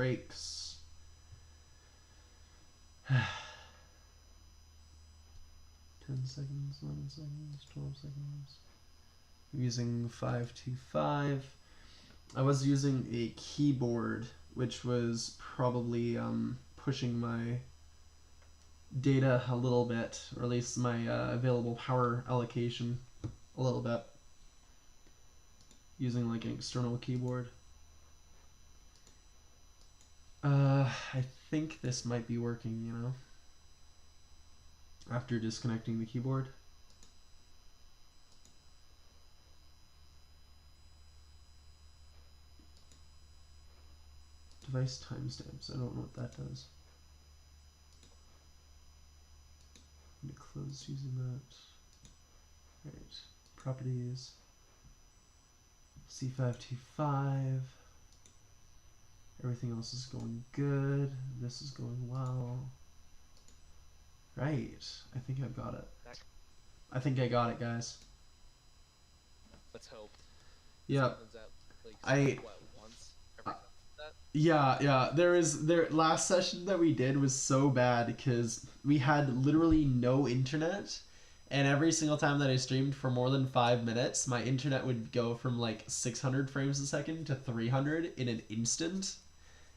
breaks. 10 seconds, 11 seconds, 12 seconds. I'm using 525. I was using a keyboard, which was probably pushing my data a little bit, or at least my available power allocation a little bit, using like an external keyboard. I think this might be working, you know, after disconnecting the keyboard. Device timestamps, I don't know what that does. I'm gonna close using that. Alright, properties, C525. Everything else is going good. This is going well. Right, I think I've got it. I think I got it, guys. Let's hope. Yeah. Like, once every that? Yeah. There last session that we did was so bad because we had literally no internet, and every single time that I streamed for more than 5 minutes, my internet would go from like 600 frames a second to 300 in an instant,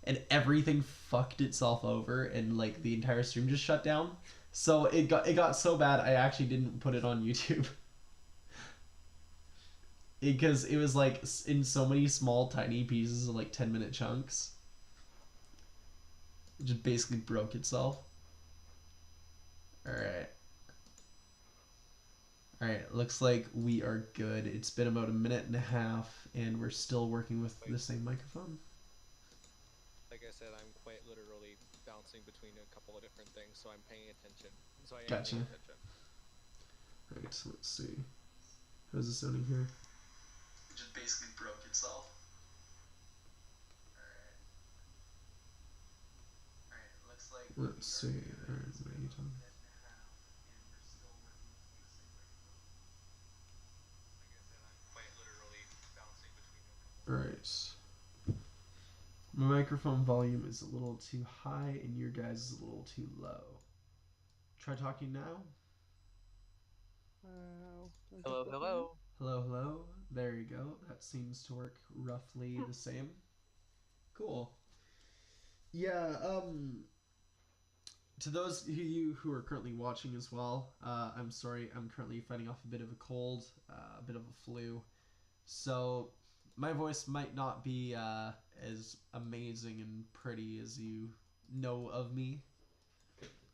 and everything fucked itself over, and like the entire stream just shut down. So it got so bad I actually didn't put it on YouTube. Because it was like in so many small tiny pieces of like 10-minute chunks. It just basically broke itself. Alright. Alright, looks like we are good. It's been about a minute and a half and we're still working with the same microphone. Like I said, I'm quite literally bouncing between a couple of different things, so I'm paying attention. So I am Gotcha. paying attention. Alright, so let's see. How's it sounding here? It just basically broke itself. Alright, looks like let's see. Alright, what are you talking? Alright. My microphone volume is a little too high and your guys is a little too low. Try talking now. Hello, hello. Hello. There you go. That seems to work roughly the same. Cool. Yeah, to those of you who are currently watching as well, I'm sorry, I'm currently fighting off a bit of a cold, a bit of a flu. So my voice might not be as amazing and pretty as you know of me.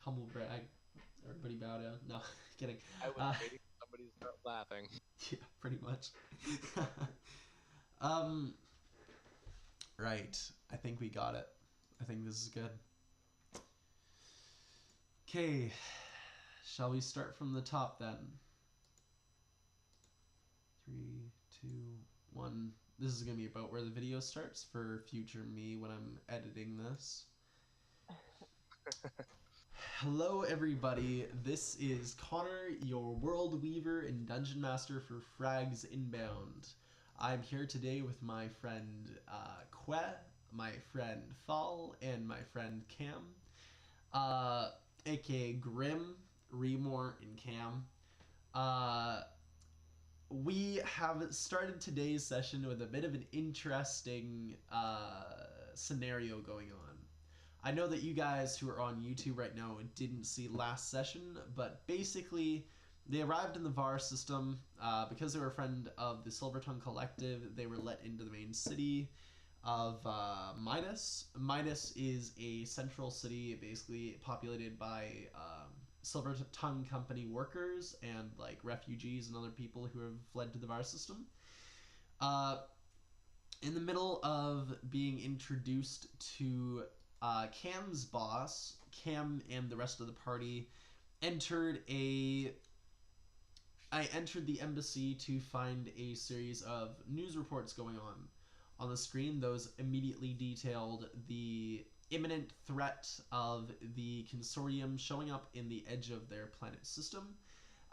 Humble brag. Everybody bow down. No, kidding. I was waiting for somebody to start laughing. Yeah, pretty much. Right. I think we got it. I think this is good. Okay. Shall we start from the top then? 3, 2, 1. This is going to be about where the video starts for future me when I'm editing this. Hello everybody, this is Connor, your World Weaver and Dungeon Master for Frags Inbound. I'm here today with my friend Que, my friend Thal, and my friend Cam, aka Grim, Remore, and Cam. We have started today's session with a bit of an interesting scenario going on. I know that you guys who are on YouTube right now didn't see last session, but basically they arrived in the VAR system because they were a friend of the Silvertongue Collective. They were let into the main city of Midas. Midas is a central city, basically populated by Silvertongue Company workers and like refugees and other people who have fled to the VAR system. In the middle of being introduced to Cam's boss, Cam and the rest of the party entered the embassy to find a series of news reports going on. On the screen, those immediately detailed the imminent threat of the consortium showing up in the edge of their planet system,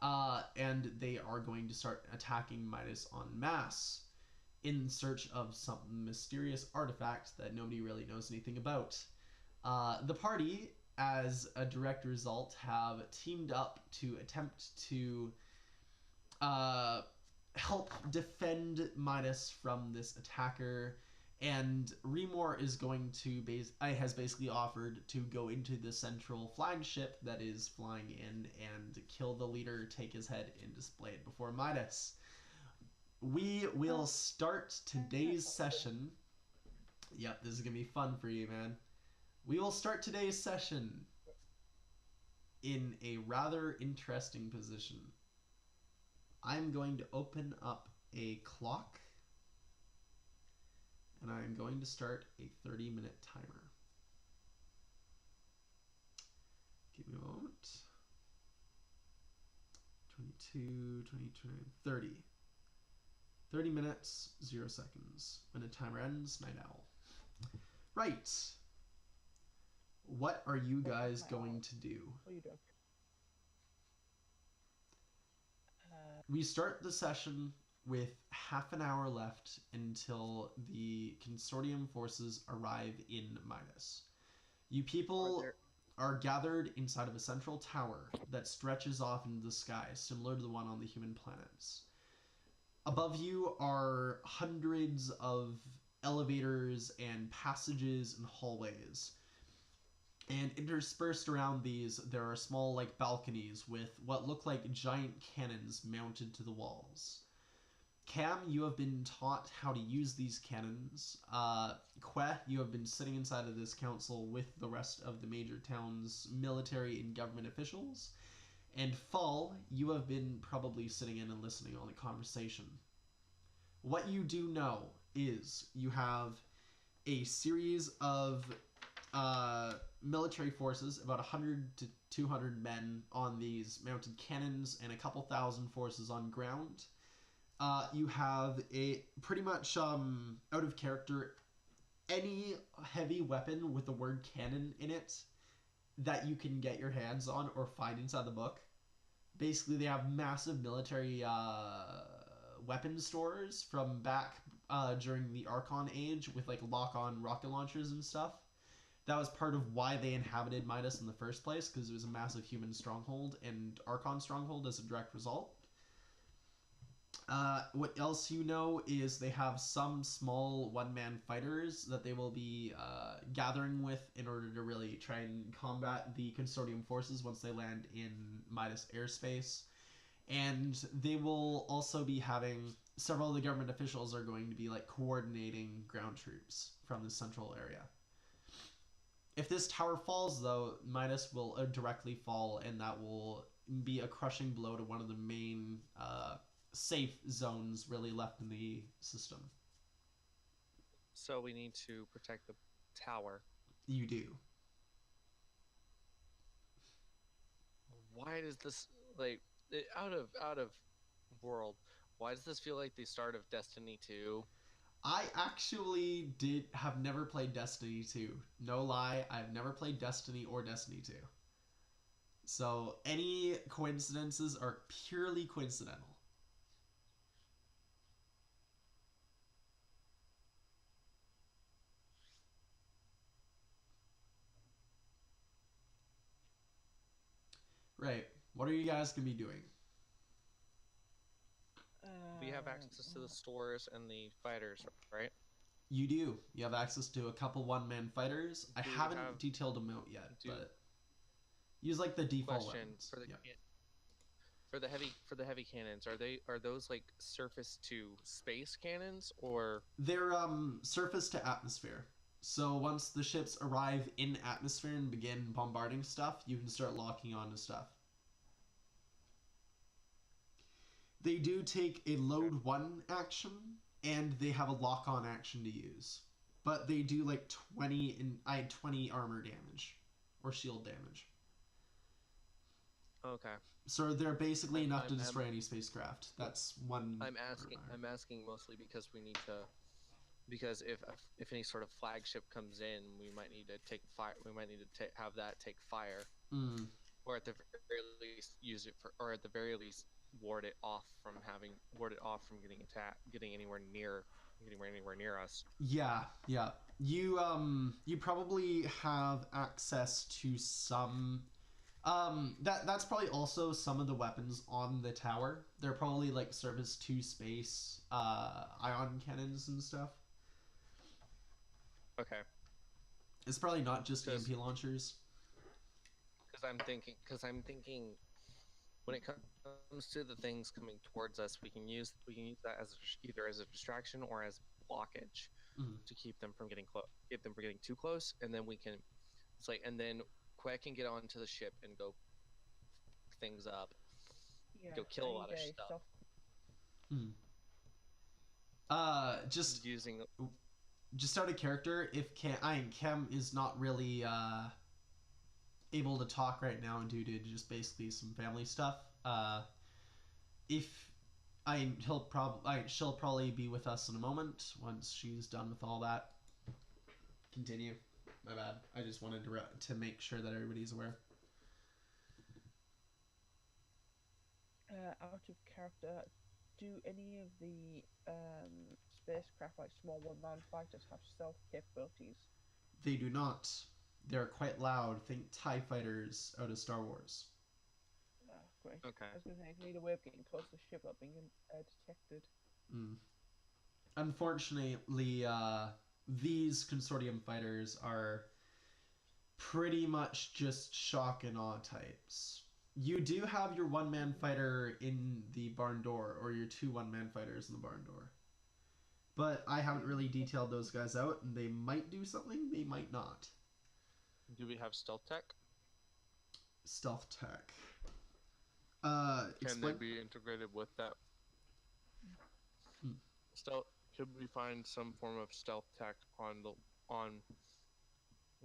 and they are going to start attacking Midas en masse. in search of some mysterious artifact that nobody really knows anything about. The party, as a direct result, have teamed up to attempt to uh, help defend Midas from this attacker. And Remor is going to has basically offered to go into the central flagship that is flying in and kill the leader, take his head, and display it before Midas. We will start today's session. Yep, this is gonna be fun for you, man. We will start today's session in a rather interesting position. I'm going to open up a clock and I'm going to start a 30-minute timer. Give me a moment. 22, 22, 30. 30 minutes, 0 seconds. When the timer ends, night owl. Right. What are you guys going to do? What are you doing? We start the session with half an hour left until the consortium forces arrive in Midas. You people are gathered inside of a central tower that stretches off into the sky, similar to the one on the human planets. Above you are hundreds of elevators and passages and hallways. And interspersed around these, there are small, like, balconies with what look like giant cannons mounted to the walls. Cam, you have been taught how to use these cannons. Queh, you have been sitting inside of this council with the rest of the major town's military and government officials. And Fall, you have been probably sitting in and listening on the conversation. What you do know is you have a series of military forces, about 100 to 200 men on these mounted cannons and a couple thousand forces on ground. You have a pretty much out of character any heavy weapon with the word cannon in it that you can get your hands on or find inside the book. Basically, they have massive military weapon stores from back during the Archon Age with like lock-on rocket launchers and stuff. That was part of why they inhabited Midas in the first place, because it was a massive human stronghold and Archon stronghold as a direct result. What else you know is they have some small one-man fighters that they will be gathering with in order to really try and combat the consortium forces once they land in Midas airspace. And they will also be having several of the government officials are going to be like coordinating ground troops from the central area. If this tower falls, though, Midas will directly fall, and that will be a crushing blow to one of the main safe zones really left in the system. So we need to protect the tower. You do. Why does this, like, out of world, why does this feel like the start of Destiny 2? I actually have never played Destiny 2. No lie, I've never played Destiny or Destiny 2. So any coincidences are purely coincidental. Right. What are you guys going to be doing? We have access to the stores and the fighters, right? You do. You have access to a couple one-man fighters. I haven't detailed them out yet, but use like the default weapons. For the heavy cannons, are those like surface to space cannons, or they're surface to atmosphere? So once the ships arrive in atmosphere and begin bombarding stuff, you can start locking onto stuff. They do take a load 1 action, and they have a lock-on action to use. But they do like 20 armor damage or shield damage. Okay. So they're basically enough to destroy any spacecraft. That's one. I'm asking mostly because we need to, because if any sort of flagship comes in, we might need to take fire. We might need to have that take fire, or at the very least use it for, or at the very least ward it off from getting attacked, getting anywhere near getting anywhere near us. Yeah, yeah. You probably have access to some. That's probably also some of the weapons on the tower. They're probably like service to space ion cannons and stuff. Okay. It's probably not just EMP launchers. Because I'm thinking when it comes to the things coming towards us, we can use that as either as a distraction or as blockage to keep them from getting too close, and then we can and then Quay can get onto the ship and go things up, go kill a lot of stuff. Just out of character, if Chem is not really able to talk right now due to just basically some family stuff. She'll probably be with us in a moment once she's done with all that. Continue. My bad. I just wanted to make sure that everybody's aware. Out of character, do any of the spacecraft, like small one-man fighters, have stealth capabilities? They do not. They're quite loud. Think TIE fighters out of Star Wars. Great. Okay. I was going to say, I need a way of getting close to the ship without being detected. Unfortunately, these consortium fighters are pretty much just shock and awe types. You do have your one-man fighter in the barn door, or your two one-man fighters in the barn door. But I haven't really detailed those guys out, and they might do something, they might not. Do we have stealth tech? Stealth tech. Can they be integrated with that? Stealth. Should we find some form of stealth tech on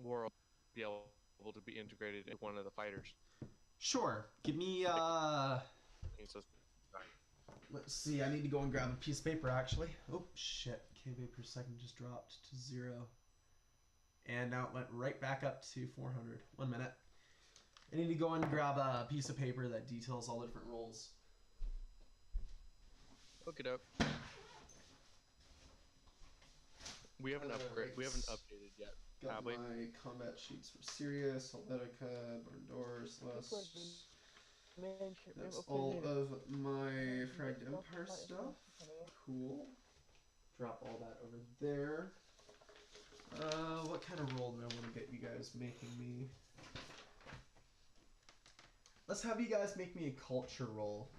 world to be able to be integrated in one of the fighters? Sure. Give me let's see, I need to go and grab a piece of paper actually. Oh shit, kb per second just dropped to 0. And now it went right back up to 400. 1 minute. I need to go and grab a piece of paper that details all the different roles. Look it up. We haven't updated yet. Got my combat sheets for Sirius, Helvetica, Barndor, Celeste. That's all of my Fragged Empire stuff. Cool. Drop all that over there. What kind of roll do I want to get you guys making me? Let's have you guys make me a culture roll.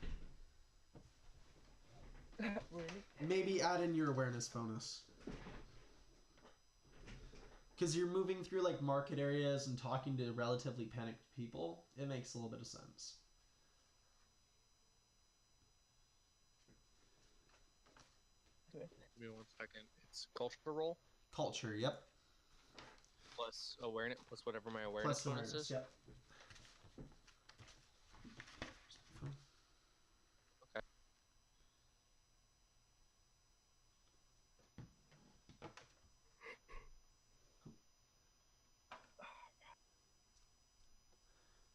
Really? Maybe add in your awareness bonus. Because you're moving through like market areas and talking to relatively panicked people, it makes a little bit of sense. Give me 1 second. It's culture roll? Culture, yep. Plus awareness, plus whatever my awareness bonus is? Yep. Okay.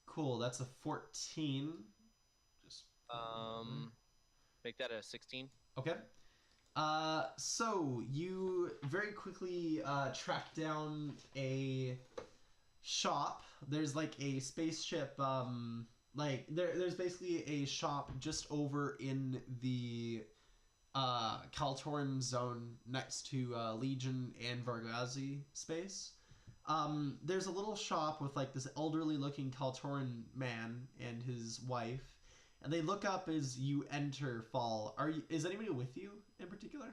Cool, that's a 14. Just make that a 16. Okay. So you very quickly track down a shop. There's like a spaceship, there's basically a shop just over in the Kaltoran zone next to Legion and Vargazi space. There's a little shop with like this elderly looking Kaltoran man and his wife. And they look up as you enter Fall. Is anybody with you in particular?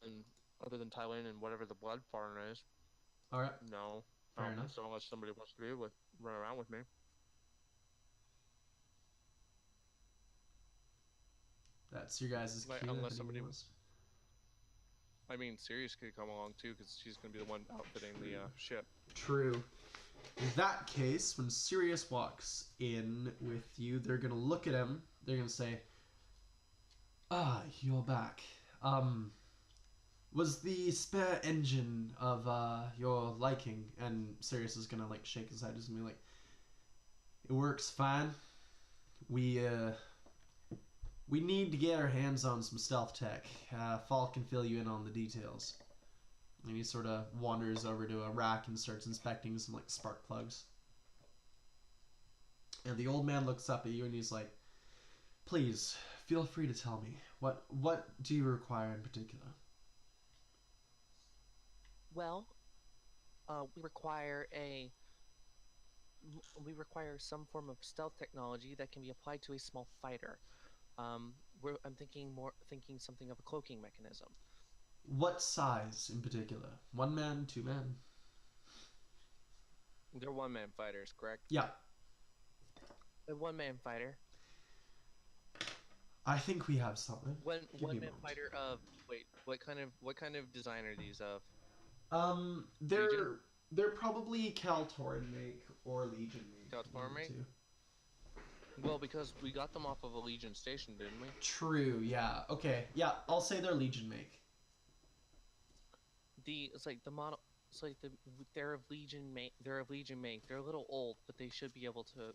And other than Thailand and whatever the blood foreigner is. All right. No. Fair enough. So unless somebody wants to run around with me. That's your guys' cue. Unless somebody was. I mean, Sirius could come along too, because she's going to be the one outfitting the ship. True. In that case, when Sirius walks in with you, they're going to look at him. They're going to say, "Ah, you're back. Was the spare engine of your liking?" And Sirius is going to like shake his head. He's going to be like, "It works fine. We We need to get our hands on some stealth tech. Fall can fill you in on the details. And he sort of wanders over to a rack and starts inspecting some like spark plugs. And the old man looks up at you and he's like, "Please, feel free to tell me. What do you require in particular?" Well, we require some form of stealth technology that can be applied to a small fighter. I'm thinking something of a cloaking mechanism. What size in particular? 1 man, 2 man? They're one-man fighters, correct? Yeah. A one-man fighter. I think we have something. One-man fighter of what kind of design are these of? They're probably Kaltoran make or Legion make. Kaltoran make? Well, because we got them off of a Legion station, didn't we? True. Yeah. Okay. Yeah. I'll say they're Legion make. They're of Legion make. They're of Legion make. They're a little old, but they should be able to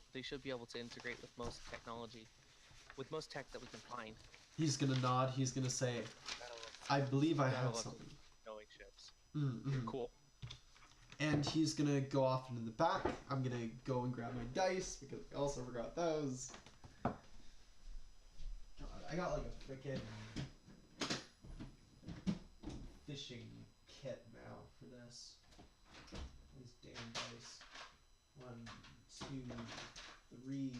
integrate with most technology, with most tech that we can find. He's gonna nod. He's gonna say, "I believe I have something." Knowing ships. Mm-hmm. Cool. And he's gonna go off into the back. I'm gonna go and grab my dice because I also forgot those. God, I got like a freaking fishing kit now for this. These damn dice. 1, 2, 3.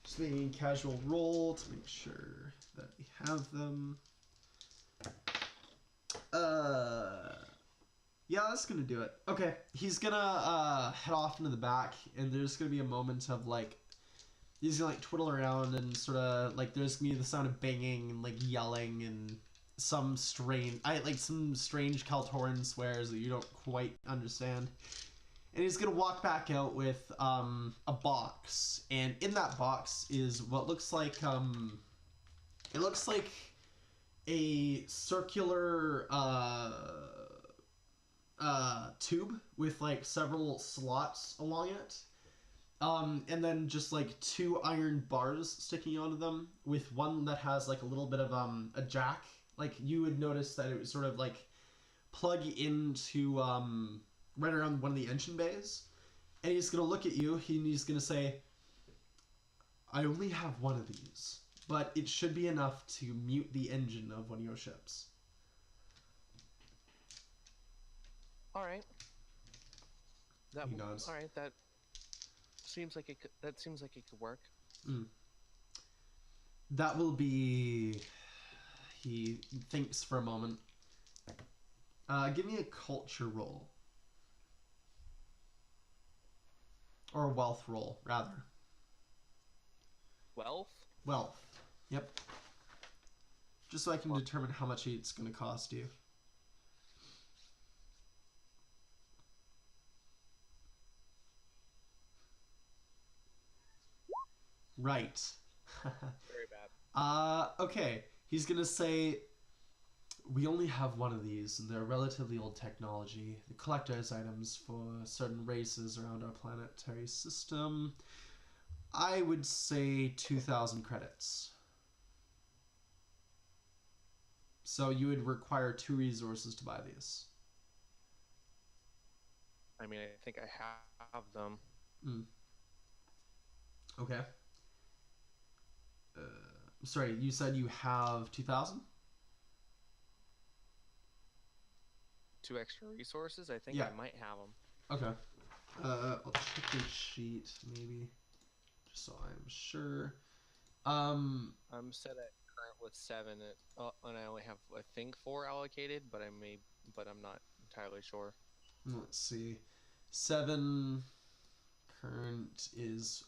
Just making a casual roll to make sure that we have them. Yeah, that's gonna do it. Okay, he's gonna head off into the back, and there's gonna be a moment of like, he's gonna like twiddle around and sort of like there's gonna be the sound of banging and like yelling and some strange Kaltoran swears that you don't quite understand. And he's gonna walk back out with a box, and in that box is what looks like it looks like a circular tube with like several slots along it, and then just like 2 iron bars sticking onto them, with one that has like a little bit of a jack. Like you would notice that it would sort of like plug into right around one of the engine bays. And he's gonna look at you and he's gonna say, "I only have one of these, but it should be enough to mute the engine of one of your ships." All right. He nods. All right. That seems like it could work. That will be. He thinks for a moment. Give me a culture roll. Or a wealth roll, rather. Wealth? Wealth. Yep. Just so I can determine how much it's going to cost you. Right. Very bad. Okay. He's going to say, "We only have one of these, and they're relatively old technology. The collector's items for certain races around our planetary system. I would say 2,000 credits. So you would require 2 resources to buy these." I mean, I think I have them. Okay. Sorry, you said you have 2,000? 2 extra resources? I think Yeah. I might have them. Okay. I'll check your sheet, maybe, just so I'm sure. I'm set at current with 7, and I only have, I think, 4 allocated, but I'm not entirely sure. Let's see. 7 current is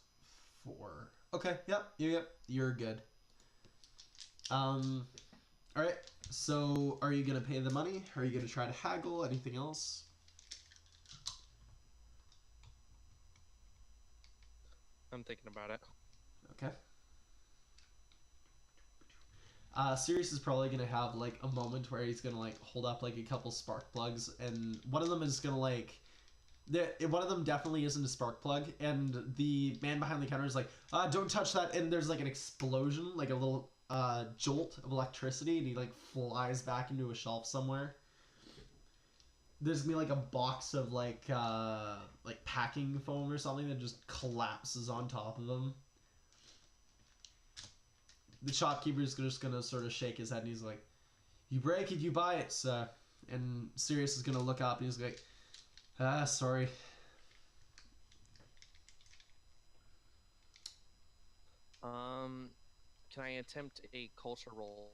4. Okay, yep, you're good. Alright, so are you gonna pay the money? Are you gonna try to haggle? Anything else? I'm thinking about it. Okay. Sirius is probably gonna have like a moment where he's gonna like hold up like a couple spark plugs, and one of them is gonna like. One of them definitely isn't a spark plug, and the man behind the counter is like, "Don't touch that!" And there's like an explosion, like a little jolt of electricity, and he like flies back into a shelf somewhere. There's gonna be like a box of like packing foam or something that just collapses on top of him. The shopkeeper's just gonna sort of shake his head, and he's like, "You break it, you buy it, sir." And Sirius is gonna look up, and he's like, sorry. Can I attempt a culture roll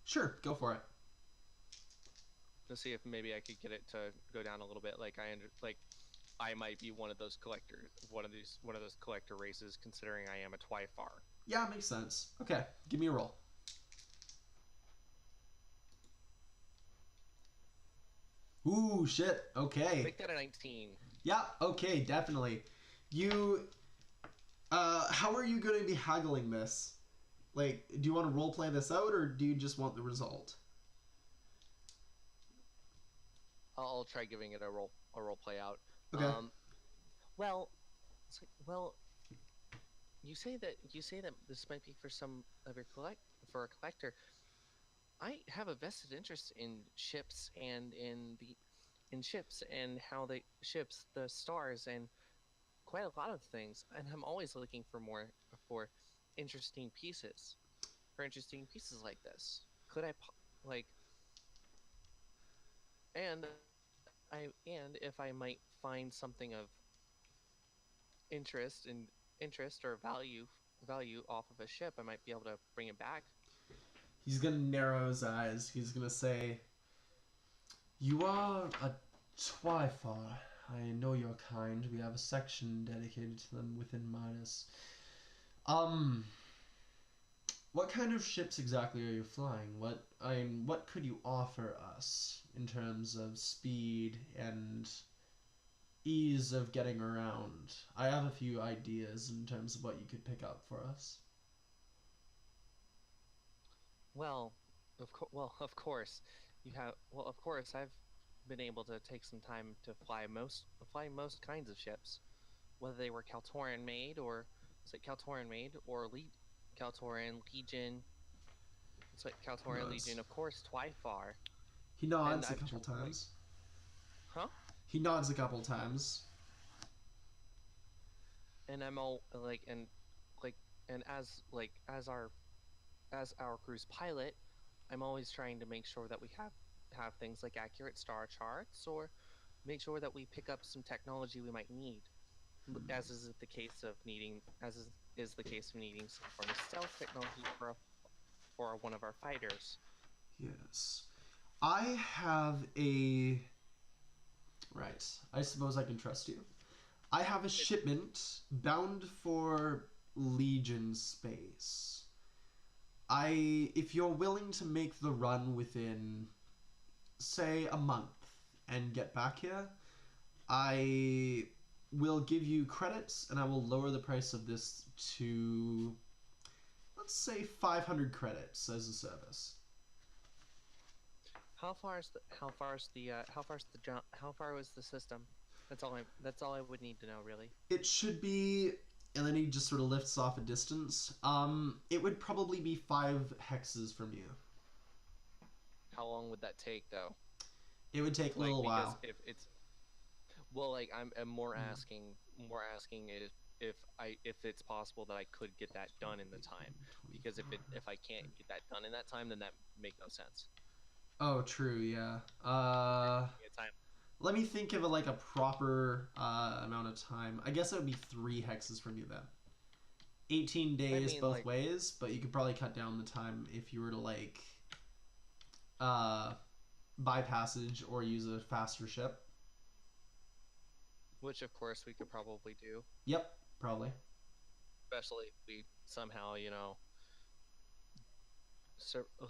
Sure, go for it. to see if maybe I could get it to go down a little bit? Like I might be one of those collectors, one of those collector races, considering I am a Twyfar. Yeah, makes sense. Okay, give me a roll. Ooh, shit. Okay. Make that a 19. Yeah, okay, definitely. You how are you going to be haggling this? Like, do you want to role play this out, or do you just want the result? I'll try giving it a role play out. Okay. Well, it's like, well, you say that this might be for some of your for a collector. I have a vested interest in ships and in ships and how they ships the stars and quite a lot of things, and I'm always looking for more for interesting pieces like this. Could I like and if I might find something of interest or value off of a ship, I might be able to bring it back. He's gonna narrow his eyes. He's gonna say, "You are a Twyfar. I know your kind. We have a section dedicated to them within Midas. What kind of ships exactly are you flying? What could you offer us in terms of speed and ease of getting around? I have a few ideas in terms of what you could pick up for us." Well, of course, you have. Well, of course, I've been able to take some time to fly most kinds of ships, whether they were Kaltoran made or Kaltoran Legion. It's like Kaltoran Nice. Legion, of course, Twyfar. He nods a I've couple times. Huh? He nods a couple times. And I'm all like, and as our crew's pilot, I'm always trying to make sure that we have things like accurate star charts, or make sure that we pick up some technology we might need, as is the case of needing some form of stealth technology for one of our fighters. Yes. I have a... Right. I suppose I can trust you. I have a shipment bound for Legion space. If you're willing to make the run within, say, a month and get back here, I will give you credits, and I will lower the price of this to, let's say, 500 credits as a service. How far was the system? That's all I would need to know, really. It should be, and then he just sort of lifts off a distance. It would probably be 5 hexes from you. How long would that take, though? It would take a little while. If it's, well, like I'm more asking if it's possible that I could get that done in the time, because if I can't get that done in that time, then that makes no sense. Oh, true, yeah. Let me think of a proper amount of time. I guess it would be 3 hexes from you then. 18 days both ways, but you could probably cut down the time if you were to buy passage or use a faster ship. Which of course we could probably do. Yep, probably. Especially if we somehow,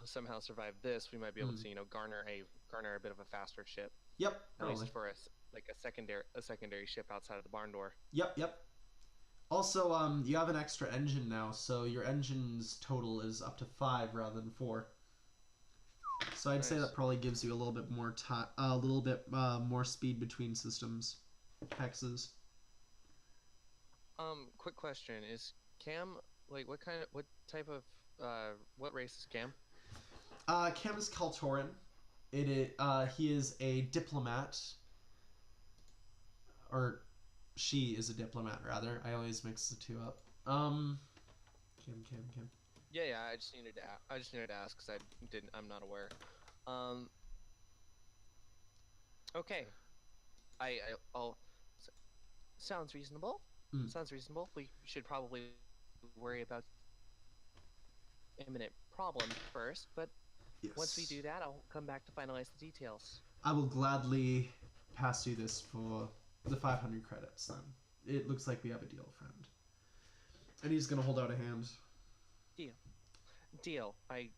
somehow survive this, we might be able to, garner a bit of a faster ship. Yep, at least for us, like a secondary ship outside of the barn door. Yep. Also, you have an extra engine now, so your engine's total is up to 5 rather than 4. So I'd say Nice. that probably gives you a little bit more time, a little bit more speed between systems, hexes. Quick question: is Cam like what type of what race is Cam? Cam is Kaltoran. He is a diplomat, or she is a diplomat rather. I always mix the two up. Cam. Yeah. I just needed to ask because I'm not aware. Um. Okay. I'll. Sounds reasonable. Mm. Sounds reasonable. We should probably worry about imminent problem first, but Yes. once we do that, I'll come back to finalize the details. I will gladly pass you this for the 500 credits then. It looks like we have a deal, friend. And he's gonna hold out a hand. Deal. I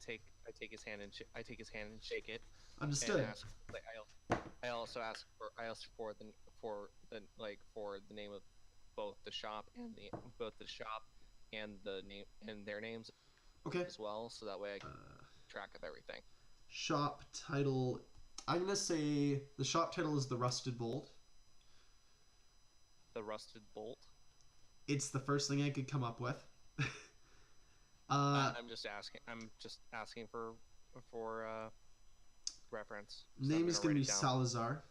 take his hand and I take his hand and shake it. Understood. And ask, like, I also ask for the name of both the shop and the name and their names. Okay. As well, so that way I can track of everything. Shop title. I'm gonna say the shop title is the Rusted Bolt. The Rusted Bolt. It's the first thing I could come up with. I'm just asking for reference. So name is gonna be write it down. Salazar.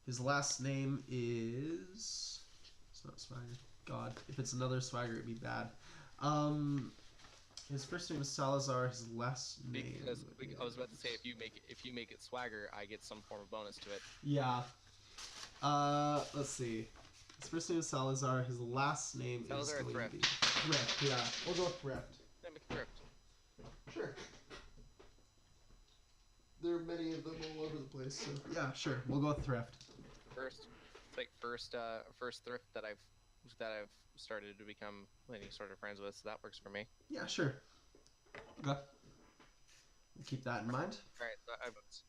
His last name is. It's not Swagger. God, if it's another Swagger, it'd be bad. His first name is Salazar. His last name. Because I was about to say, if you make it Swagger, I get some form of bonus to it. Yeah. Let's see. His first name is Salazar. His last name Salazar is going Thrift. to be Thrift. Yeah, we'll go with Thrift. Yeah, make it Thrift. Sure. There are many of them all over the place, so yeah, sure. We'll go with Thrift. First Thrift that I've started to become any sort of friends with, so that works for me. Yeah, sure. Okay. We'll keep that in mind. Alright, so I vote.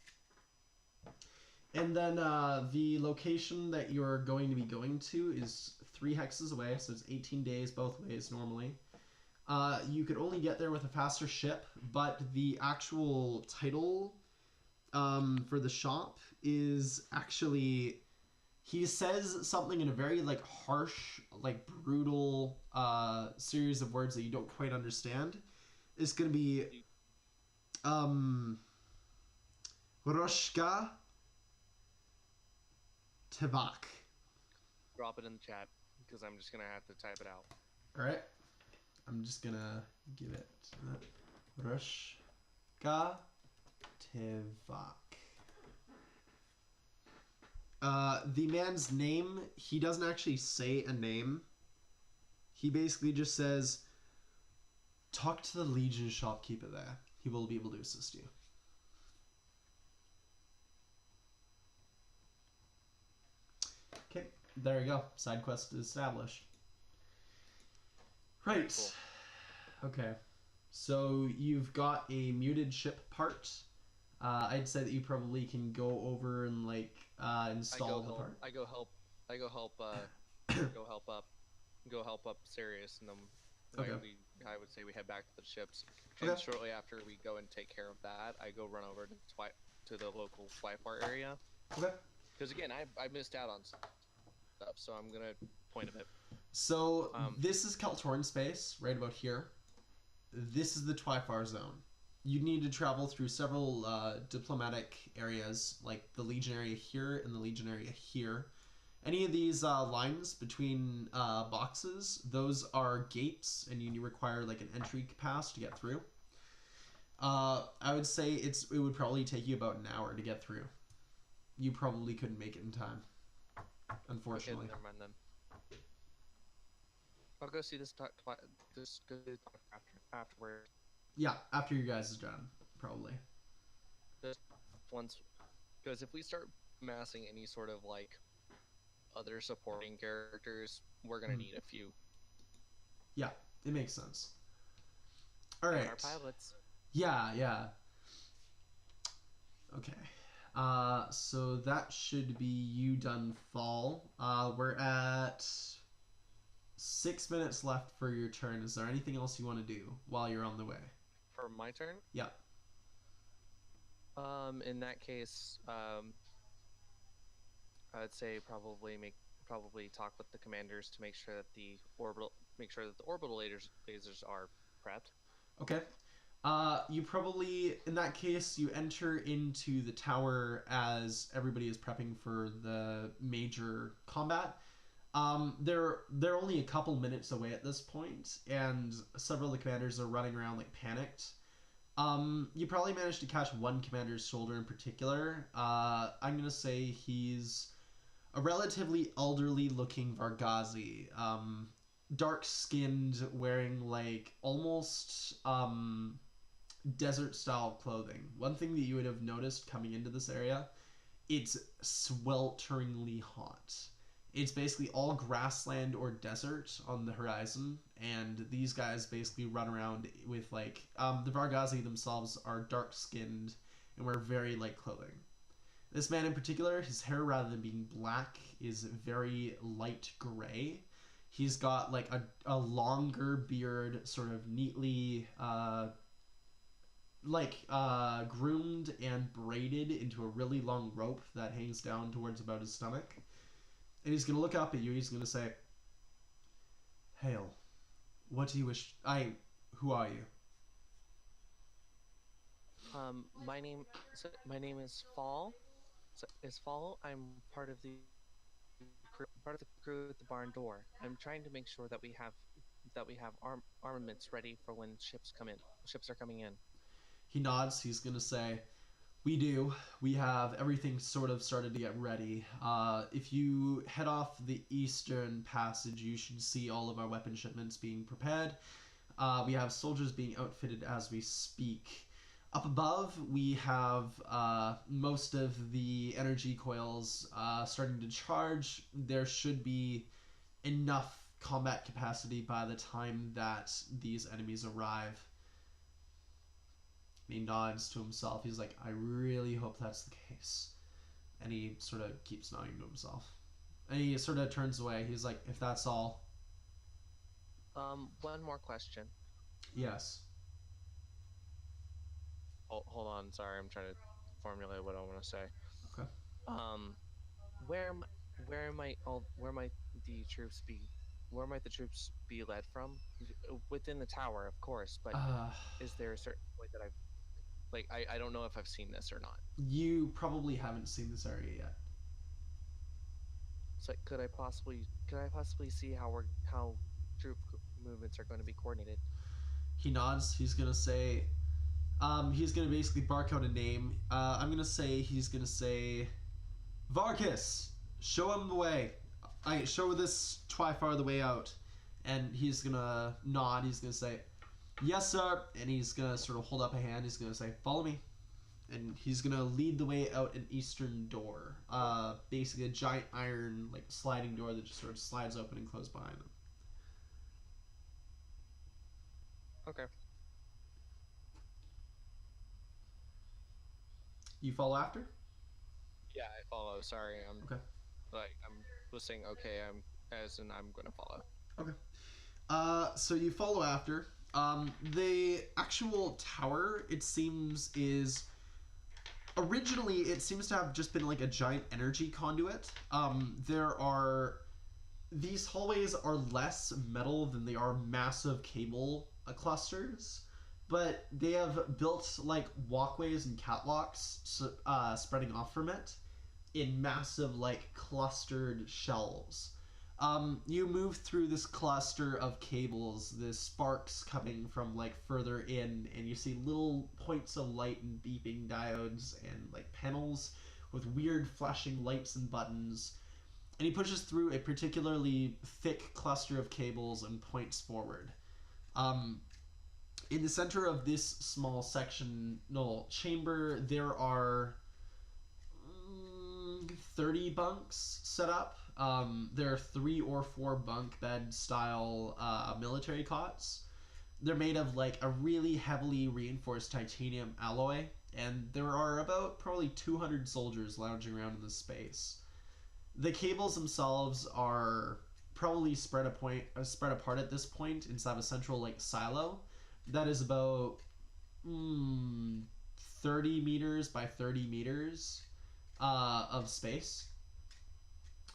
And then the location that you're going to be going to is 3 hexes away, so it's 18 days both ways normally. You could only get there with a faster ship, but the actual title for the shop is actually... He says something in a very like harsh, like brutal series of words that you don't quite understand. It's gonna be Roshka Tevak. Drop it in the chat because I'm just gonna have to type it out. All right, I'm just gonna give it Roshka Tevak. The man's name, he doesn't actually say a name. He basically just says, talk to the Legion shopkeeper there. He will be able to assist you. Okay, there you go. Side quest established. Right. Cool. Okay. So you've got a muted ship part. I'd say that you probably can go over and like install the part. Go help up Sirius, and then Okay. I would say we head back to the ships. Okay. And shortly after we go and take care of that, I go run over to the local Flypart area. Okay. Because again, I missed out on stuff, so I'm gonna point a bit. So this is Kaltoran space, right about here. This is the Twyfar zone. You need to travel through several diplomatic areas, like the Legion area here and the Legion area here. Any of these lines between boxes, those are gates, and you require like an entry pass to get through. I would say it would probably take you about an hour to get through. You probably couldn't make it in time, unfortunately. Okay, never mind then. I'll go see this afterward. Yeah, after you guys is done, probably. Just once, because if we start massing any sort of like other supporting characters, we're gonna need a few. Yeah, it makes sense. All right. Our pilots. Yeah. Okay. So that should be you done, Fall. We're at 6 minutes left for your turn. Is there anything else you want to do while you're on the way? For my turn? Yeah. In that case, I would say probably talk with the commanders to make sure that the orbital lasers are prepped. Okay. You probably, in that case, you enter into the tower as everybody is prepping for the major combat. They're only a couple minutes away at this point, and several of the commanders are running around like panicked. You probably managed to catch one commander's shoulder in particular. I'm gonna say he's a relatively elderly-looking Vargazi, dark-skinned, wearing like almost desert-style clothing. One thing that you would have noticed coming into this area, it's swelteringly hot. It's basically all grassland or desert on the horizon, and these guys basically run around with like the Vargazi themselves are dark-skinned and wear very light clothing. This man in particular, his hair rather than being black is very light gray. He's got like a longer beard, sort of neatly groomed and braided into a really long rope that hangs down towards about his stomach. And he's gonna look up at you. He's gonna say, "Hail, what do you wish? Who are you?" My name is Fall. Is Fall. I'm part of the crew at the barn door. I'm trying to make sure that we have armaments ready for when ships come in. Ships are coming in. He nods. He's gonna say, "We do. We have everything sort of started to get ready. If you head off the eastern passage, you should see all of our weapon shipments being prepared. We have soldiers being outfitted as we speak. Up above, we have most of the energy coils starting to charge. There should be enough combat capacity by the time that these enemies arrive." And he nods to himself. He's like, "I really hope that's the case." And he sort of keeps nodding to himself. And he sort of turns away. He's like, "If that's all." One more question. Yes. Hold on. Sorry, I'm trying to formulate what I want to say. Okay. Where m- where might the troops be? Where might the troops be led from? Within the tower, of course. But is there a certain point that I don't know if I've seen this or not. You probably haven't seen this area yet. So could I possibly see how troop movements are going to be coordinated? He nods. He's gonna say, he's gonna basically bark out a name. I'm gonna say he's gonna say, "Varkas, show him the way. I show this Twifar the way out." And he's gonna nod. He's gonna say, "Yes, sir." And he's gonna sort of hold up a hand. He's gonna say, "Follow me." And he's gonna lead the way out an eastern door. Basically a giant iron like sliding door that just sort of slides open and closes behind him. Okay. You follow after? Yeah, I follow. Sorry, Okay. I'm was saying okay. I'm gonna follow. Okay. So you follow after. The actual tower, it seems, is originally it seems to have just been like a giant energy conduit. These hallways are less metal than they are massive cable clusters, but they have built like walkways and catwalks spreading off from it in massive like clustered shelves. You move through this cluster of cables, the sparks coming from like further in, and you see little points of light and beeping diodes and like panels with weird flashing lights and buttons. And he pushes through a particularly thick cluster of cables and points forward. In the center of this small sectional chamber, there are 30 bunks set up. There are 3 or 4 bunk bed style military cots. They're made of like a really heavily reinforced titanium alloy, and there are about probably 200 soldiers lounging around in this space. The cables themselves are probably spread apart at this point inside a central like silo that is about 30 meters by 30 meters of space.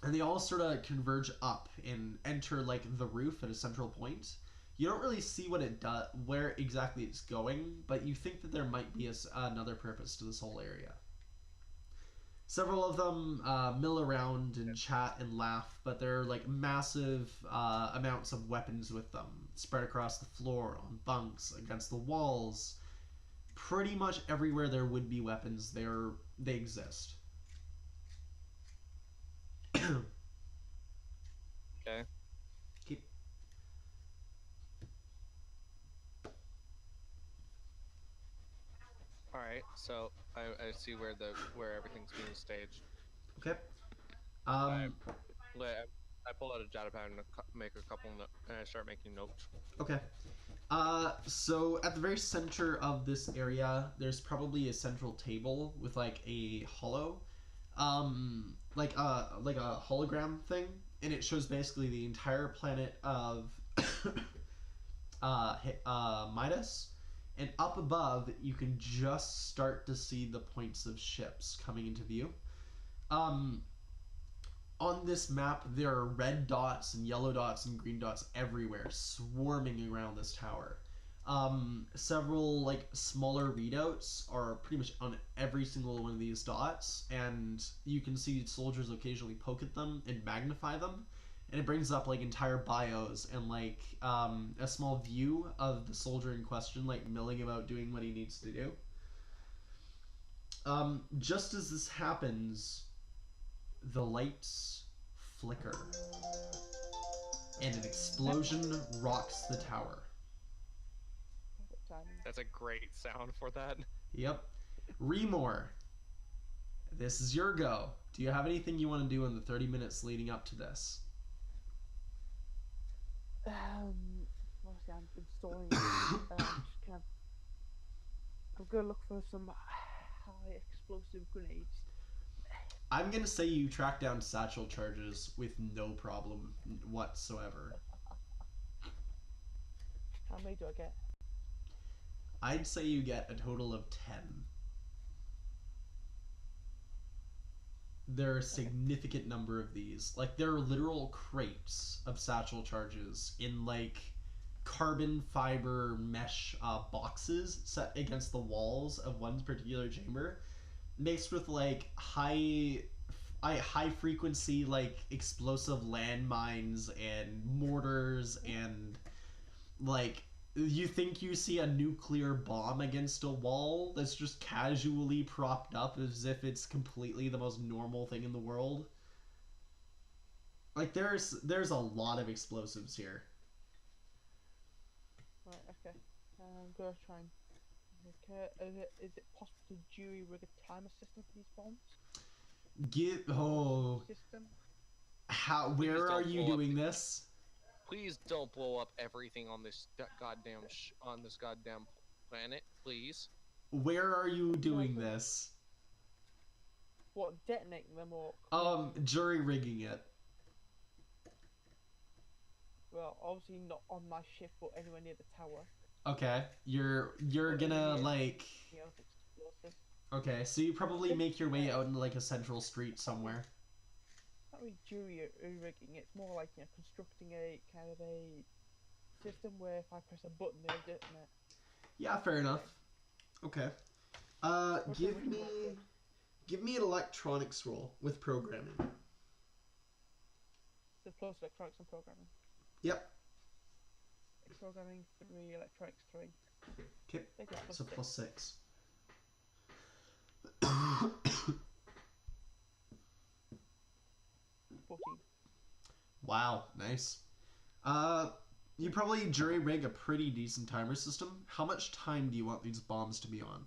And they all sort of converge up and enter like the roof at a central point. You don't really see what it does, where exactly it's going, but you think that there might be another purpose to this whole area. Several of them mill around and chat and laugh, but there are like massive amounts of weapons with them, spread across the floor, on bunks, against the walls. Pretty much everywhere there would be weapons, they exist. Okay. Keep. All right. So I see where everything's being staged. Okay. I pull out a data pad and make a couple and I start making notes. Okay. So at the very center of this area, there's probably a central table with like a hollow, like a hologram thing, and it shows basically the entire planet of Midas, and up above you can just start to see the points of ships coming into view. On this map, there are red dots and yellow dots and green dots everywhere, swarming around this tower. Several like smaller readouts are pretty much on every single one of these dots, and you can see soldiers occasionally poke at them and magnify them, and it brings up like entire bios and like a small view of the soldier in question, like milling about doing what he needs to do. Just as this happens, the lights flicker, and an explosion rocks the tower. That's a great sound for that. Yep. Remore, this is your go. Do you have anything you want to do in the 30 minutes leading up to this? Obviously I'm installing just kind of, I'm gonna look for some high explosive grenades. I'm gonna say you track down satchel charges with no problem whatsoever. How many do I get? I'd say you get a total of 10. There are a significant number of these. Like, there are literal crates of satchel charges in, like, carbon fiber mesh boxes set against the walls of one particular chamber, mixed with, like, high frequency, like, explosive landmines and mortars and, like, you think you see a nuclear bomb against a wall that's just casually propped up as if it's completely the most normal thing in the world. Like, there's a lot of explosives here. Right, okay. I'm gonna try and... Okay, is it possible to jury rig a timer system for these bombs? System? Where are you doing this? Please don't blow up everything on this goddamn planet, please. Where are you doing this? What, detonating them or? Jury rigging it. Well, obviously not on my ship or anywhere near the tower. Okay, you're gonna like. Okay, so you probably make your way out into like a central street somewhere. Not really jury rigging. It's more like, you know, constructing a kind of a system where if I press a button, they'll detonate. Yeah, fair enough. Okay. Give me an electronics roll with programming. So plus electronics and programming. Yep. Programming 3, electronics 3. Okay. So plus 6. 14. Wow, nice. You probably jury rig a pretty decent timer system. How much time do you want these bombs to be on?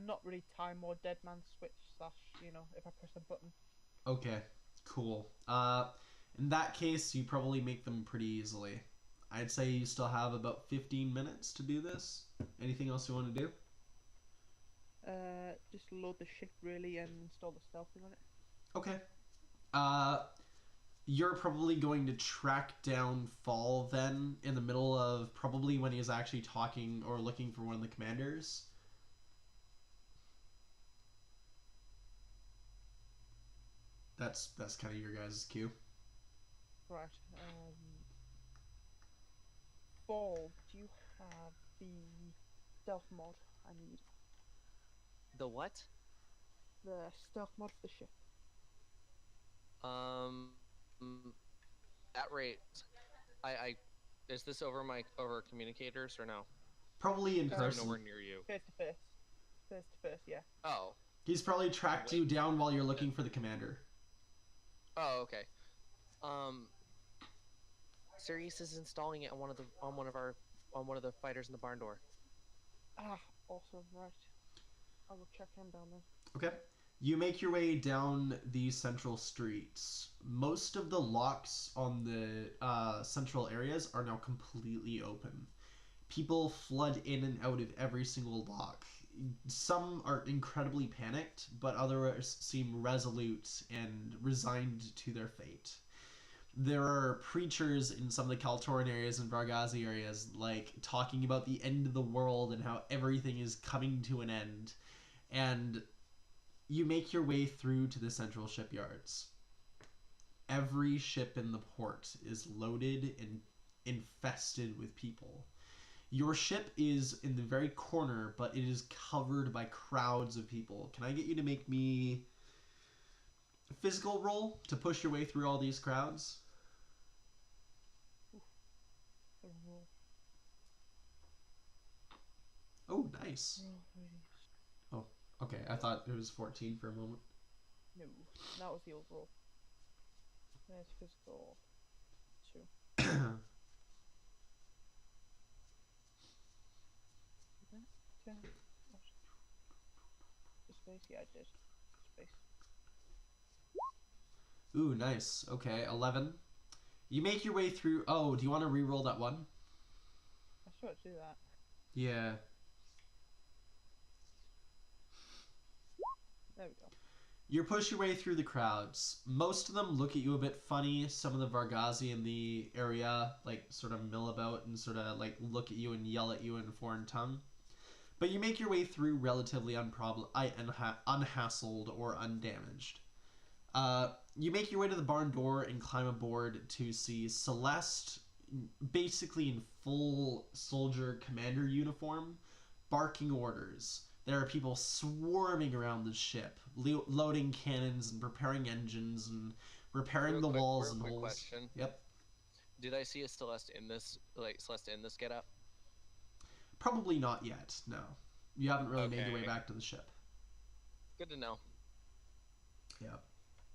Not really time or dead man switch / you know, if I press a button. Okay, cool. In that case, you probably make them pretty easily. I'd say you still have about 15 minutes to do this. Anything else you want to do? Just load the ship really and install the stealth thing on it. Okay. You're probably going to track down Fall then in the middle of probably when he's actually talking or looking for one of the commanders. That's kind of your guys' cue. Right. Fall, do you have the stealth mod I need? The what? The stealth mod for the ship. At rate, I is this over communicators or no? Probably in Because I'm person. nowhere near you. Face to face. Face to face, yeah. Oh. He's probably tracked you down while you're looking for the commander. Oh, okay. Sirius is installing it on one of the fighters in the barn door. Ah, awesome, right. I will check him down then. Okay. You make your way down the central streets. Most of the locks on the central areas are now completely open. People flood in and out of every single lock. Some are incredibly panicked, but others seem resolute and resigned to their fate. There are preachers in some of the Kaltoran areas and Vargazi areas, like, talking about the end of the world and how everything is coming to an end. And you make your way through to the central shipyards. Every ship in the port is loaded and infested with people. Your ship is in the very corner, but it is covered by crowds of people. Can I get you to make me a physical roll to push your way through all these crowds? Oh, nice. Oh, okay. I thought it was 14 for a moment. No, that was the overall. There's physical 2. Space, yeah, I did. Space. Ooh, nice. Okay, 11. You make your way through. Oh, do you want to re-roll that one? I sort of do that. Yeah. There we go. You push your way through the crowds. Most of them look at you a bit funny. Some of the Vargazi in the area, like, sort of mill about and sort of, like, look at you and yell at you in a foreign tongue. But you make your way through relatively unhassled or undamaged. You make your way to the barn door and climb aboard to see Celeste, basically in full soldier commander uniform, barking orders. There are people swarming around the ship, loading cannons and preparing engines and repairing the walls and holes. Question. Yep. Did I see a Celeste in this getup? Probably not yet. No, you haven't really made your way Okay. back to the ship. Good to know. Yeah.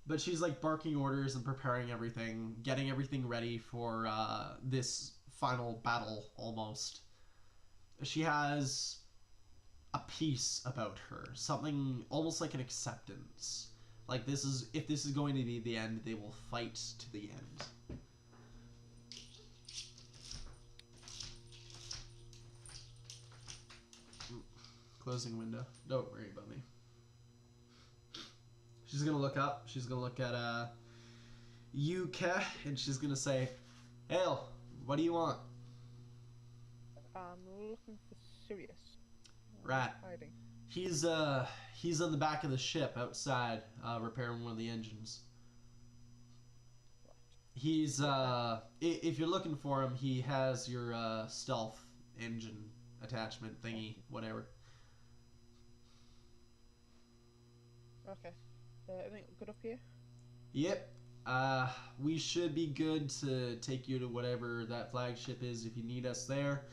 But she's like barking orders and preparing everything, getting everything ready for this final battle almost. She has a peace about her, something almost like an acceptance. Like, if this is going to be the end, they will fight to the end. Closing window. Don't worry about me. She's gonna look up. She's gonna look at Yuka, and she's gonna say, "Hail, what do you want?" I'm looking for Sirius. Right. Hiding. He's on the back of the ship outside, repairing one of the engines. He's if you're looking for him, he has your stealth engine attachment thingy, whatever. Okay. Everything good up here? Yep. We should be good to take you to whatever that flagship is if you need us there.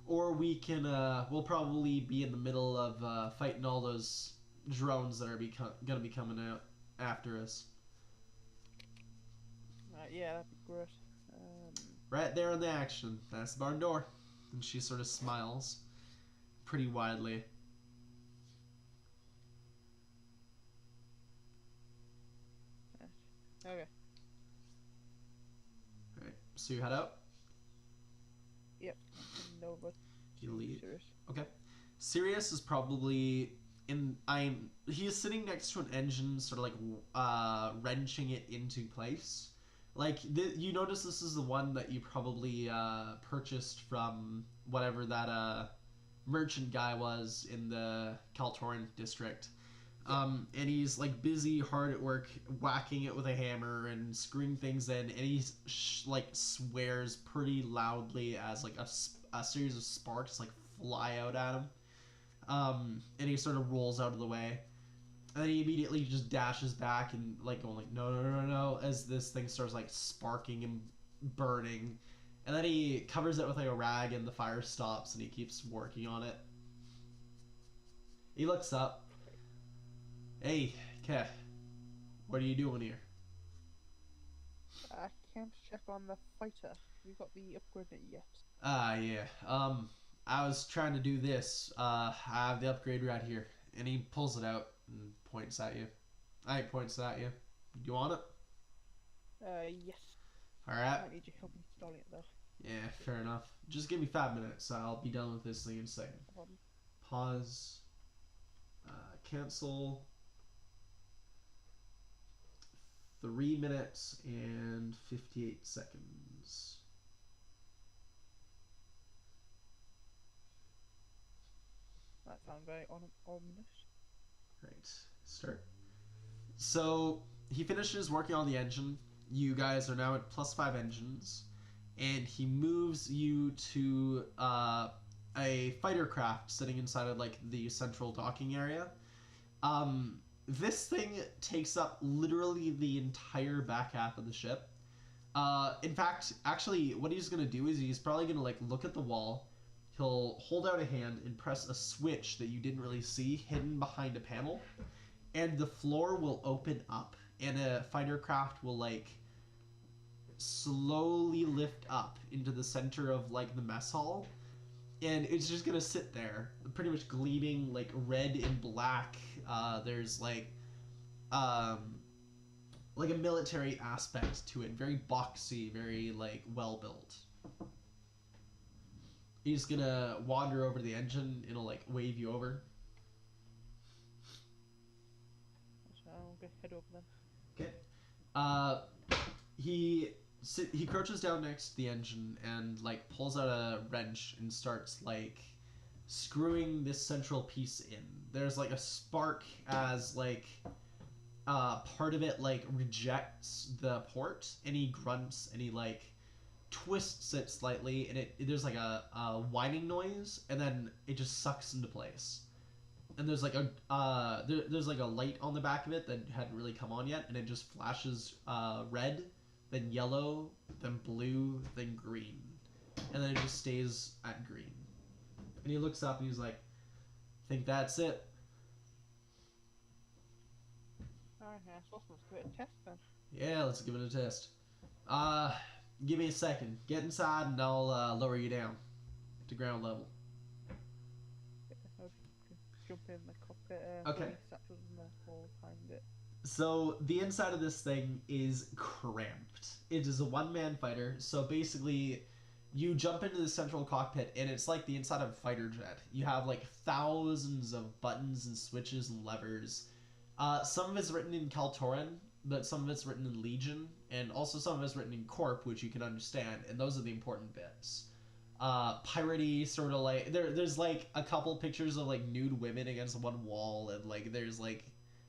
Or we can, we'll probably be in the middle of fighting all those drones that are gonna be coming out after us. Yeah, that'd be great. Right there in the action. That's the barn door. And she sort of smiles pretty widely. Okay. Alright, so you head out? Yep. No, but You leave. Sirius. Okay. Sirius is probably he is sitting next to an engine, sort of like wrenching it into place. Like, you notice this is the one that you probably purchased from whatever that merchant guy was in the Kaltoran district. And he's like busy, hard at work, whacking it with a hammer and screwing things in. And he like swears pretty loudly as like a series of sparks like fly out at him. And he sort of rolls out of the way. And then he immediately just dashes back and like going like no no no no as this thing starts like sparking and burning. And then he covers it with like a rag and the fire stops and he keeps working on it. He looks up. Hey, Kev, what are you doing here? I came to check on the fighter. We got the upgrade yet? Yeah. I was trying to do this. I have the upgrade right here. And he pulls it out and points at you. Points at you. Do you want it? Yes. Alright. I need your help installing it though. Yeah, fair enough. Just give me 5 minutes. I'll be done with this thing in a second. Pause. Cancel. 3 minutes and 58 seconds. That sounds very ominous. Right, start. So he finishes working on the engine. You guys are now at +5 engines, and he moves you to a fighter craft sitting inside of like the central docking area. This thing takes up literally the entire back half of the ship. In fact, actually, what he's gonna do is he's probably gonna like look at the wall. He'll hold out a hand and press a switch that you didn't really see hidden behind a panel, and the floor will open up, and a fighter craft will like slowly lift up into the center of like the mess hall, and it's just gonna sit there, pretty much gleaming like red and black. There's like a military aspect to it, very boxy, very like well built. He's gonna wander over the engine. It'll like wave you over. So I'll go head over then. Okay. He crouches down next to the engine and like pulls out a wrench and starts like screwing this central piece in. There's like a spark as like part of it like rejects the port, and he grunts and he like twists it slightly, and there's like a whining noise, and then it just sucks into place. And there's like there's like a light on the back of it that hadn't really come on yet, and it just flashes red, then yellow, then blue, then green, and then it just stays at green. And he looks up and he's like, "Think that's it?" Alright, so let's give it a test then. Yeah, let's give it a test. Give me a second. Get inside and I'll lower you down to ground level. I'll jump in the cockpit. Okay. Satchels in the hole behind it. So the inside of this thing is cramped. It is a one-man fighter. So basically, you jump into the central cockpit and it's like the inside of a fighter jet. You have like thousands of buttons and switches and levers. Some of it's written in Kaltoran, but some of it's written in Legion, and also some of it's written in Corp, which you can understand, and those are the important bits. Piratey, sort of like there's like a couple pictures of like nude women against one wall, and like there's like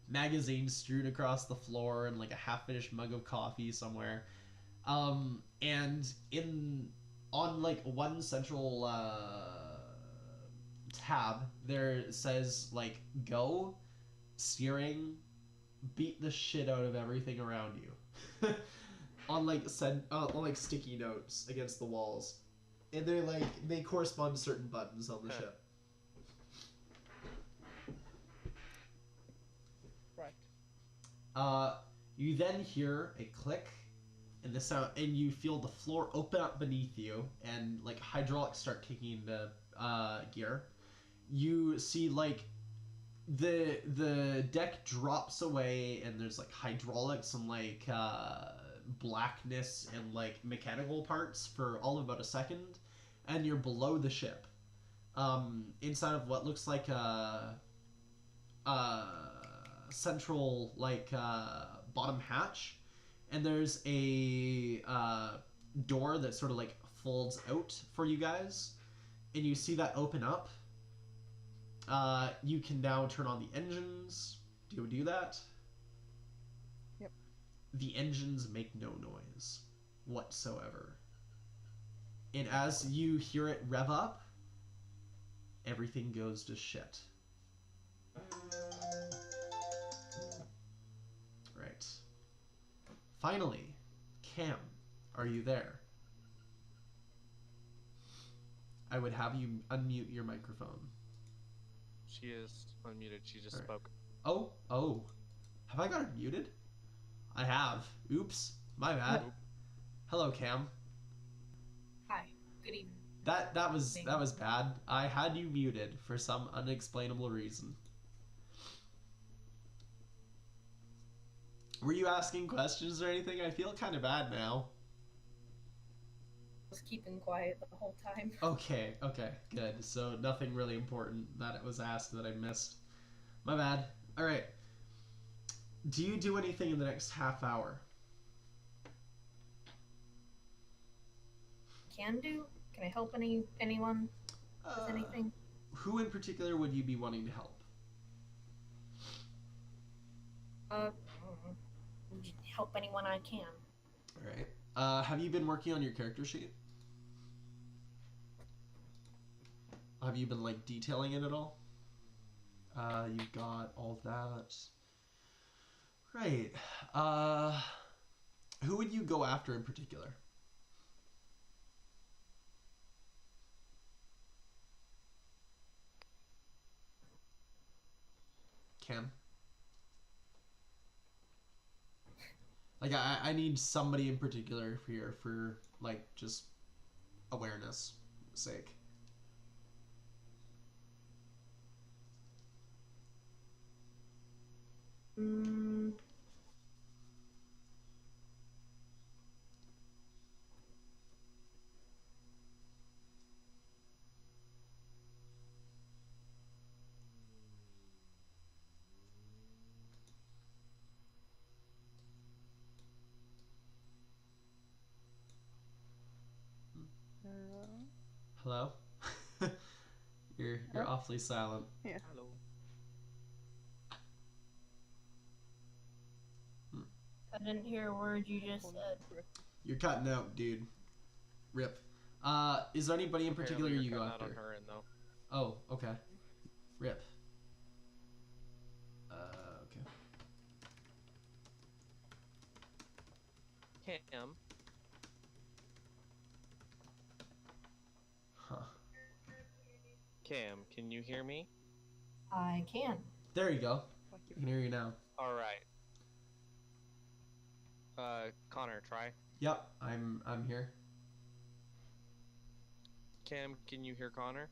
magazines strewn across the floor, and like a half-finished mug of coffee somewhere. And on like one central tab there says like go, steering, beat the shit out of everything around you. on like sticky notes against the walls, and they correspond to certain buttons on the ship. Right. You then hear a click, and the sound, and you feel the floor open up beneath you, and like hydraulics start kicking into gear. You see like the deck drops away, and there's like hydraulics and like blackness and like mechanical parts for all of about a second, and you're below the ship, inside of what looks like a central like bottom hatch, and there's a door that sort of like folds out for you guys, and you see that open up. You can now turn on the engines. Do you do that? Yep. The engines make no noise whatsoever. And as you hear it rev up, everything goes to shit. Right. Finally, Cam, are you there? I would have you unmute your microphone. She is unmuted. She just Alright. spoke. Oh. Have I got her muted? I have. Oops. My bad. Nope. Hello, Cam. Hi. Good evening. That was bad. I had you muted for some unexplainable reason. Were you asking questions or anything? I feel kind of bad now. I was keeping quiet the whole time. Okay, good. So nothing really important that was asked that I missed. My bad. Alright. Do you do anything in the next half hour? Can do? Can I help anyone with anything? Who in particular would you be wanting to help? Help anyone I can. Alright. Have you been working on your character sheet? Have you been, like, detailing it at all? You've got all that. Right. Who would you go after in particular? Cam? Like, I need somebody in particular here for, like, just awareness sake. Hello? You're awfully silent. Yeah. Hello. I didn't hear a word you just said. You're cutting out, dude. Rip. Is there anybody in particular Apparently you you're go cutting out after? on her end, though. Oh, okay. Rip. Okay. Cam. Huh. Cam, can you hear me? I can. There you go. I can hear you now. All right. Connor, try. Yep, I'm here. Cam, can you hear Connor?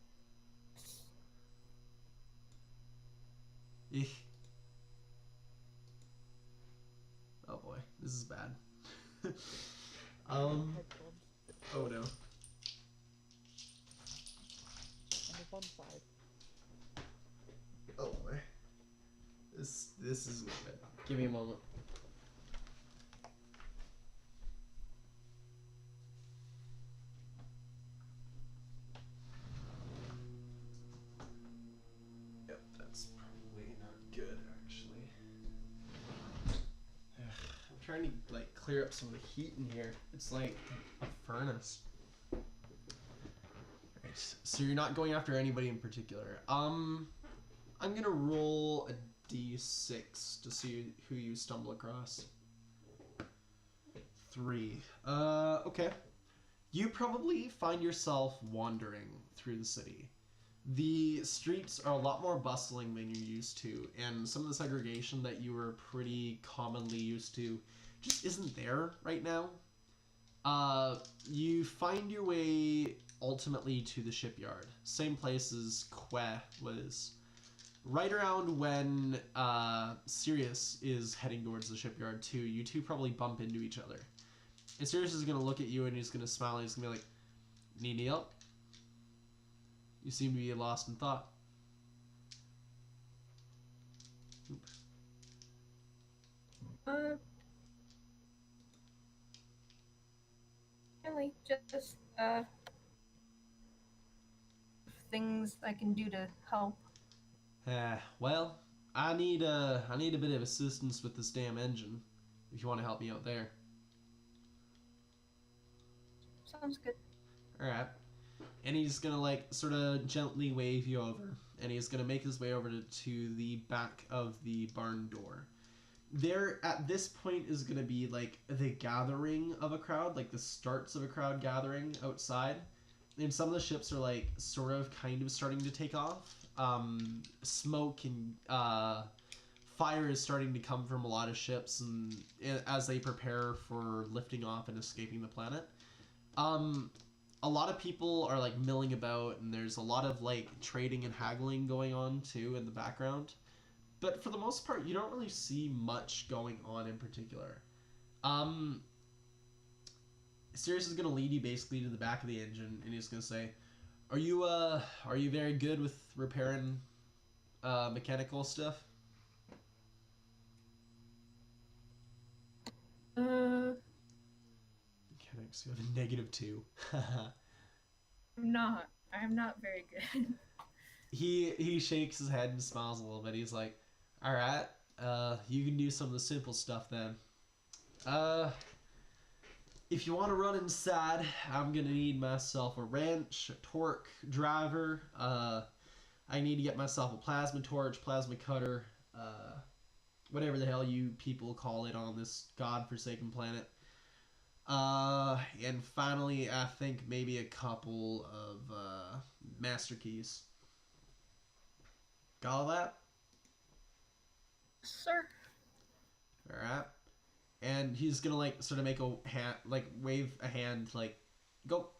Eek. Oh boy, this is bad. Oh no. On the fun side. Oh boy. This is good. Give me a moment. Yep, that's probably not good actually. I'm trying to like clear up some of the heat in here. It's like a furnace. Right, so you're not going after anybody in particular. I'm gonna roll a d6 to see who you stumble across. 3. Okay. You probably find yourself wandering through the city. The streets are a lot more bustling than you're used to, and some of the segregation that you were pretty commonly used to just isn't there right now. You find your way ultimately to the shipyard. Same place as Que was. Right around when Sirius is heading towards the shipyard too, you two probably bump into each other. And Sirius is going to look at you and he's going to smile and he's going to be like, "Need help? You seem to be lost in thought." just things I can do to help. Well, I need a bit of assistance with this damn engine. If you want to help me out there. Sounds good. All right. And he's gonna like sort of gently wave you over, and he's gonna make his way over to the back of the barn door. There at this point is gonna be like the gathering of a crowd, like the starts of a crowd gathering outside, and some of the ships are like sort of kind of starting to take off. Smoke and fire is starting to come from a lot of ships, and as they prepare for lifting off and escaping the planet. A lot of people are like milling about, and there's a lot of like trading and haggling going on too in the background. But for the most part, you don't really see much going on in particular. Sirius is gonna lead you basically to the back of the engine, and he's gonna say, are you very good with repairing mechanical stuff? Mechanics, you have a -2. I'm not very good. He shakes his head and smiles a little bit. He's like, all right, you can do some of the simple stuff then. If you want to run inside, I'm gonna need myself a wrench, a torque driver. I need to get myself a plasma torch, plasma cutter, whatever the hell you people call it on this godforsaken planet. And finally, I think maybe a couple of master keys. Got all that? Sir. All right. And he's gonna like sort of make a hand, like wave a hand, like go.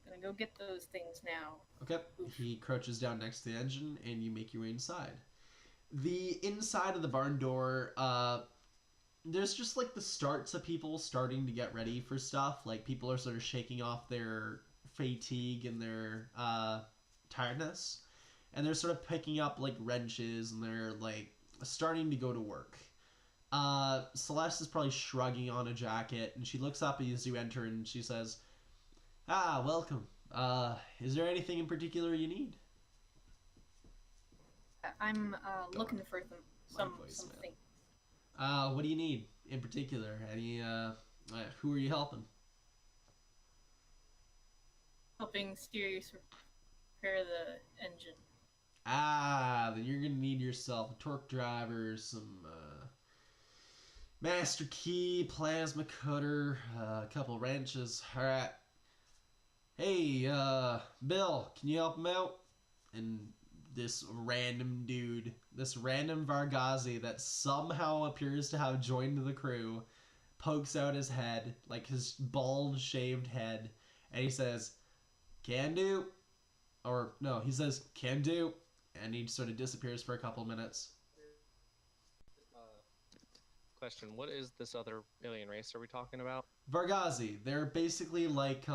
Gonna go get those things now. Okay. Oof. He crouches down next to the engine, and you make your way inside. The inside of the barn door, there's just like the starts of people starting to get ready for stuff. Like people are sort of shaking off their fatigue and their tiredness, and they're sort of picking up like wrenches, and they're like starting to go to work. Celeste is probably shrugging on a jacket, and she looks up as you enter, and she says, "Ah, welcome. Is there anything in particular you need?" I'm looking for something. What do you need in particular? Any who are you helping? Helping Sirius repair the engine. Then you're gonna need yourself a torque driver, some master key, plasma cutter, a couple wrenches. All right. Hey, Bill, can you help him out? And this random dude, this random Vargazi that somehow appears to have joined the crew, pokes out his head, like his bald shaved head, and he says, "Can do." Or no, he says, "Can do." And he sort of disappears for a couple minutes. Question, what is this other alien race are we talking about? Vargazi. They're basically like,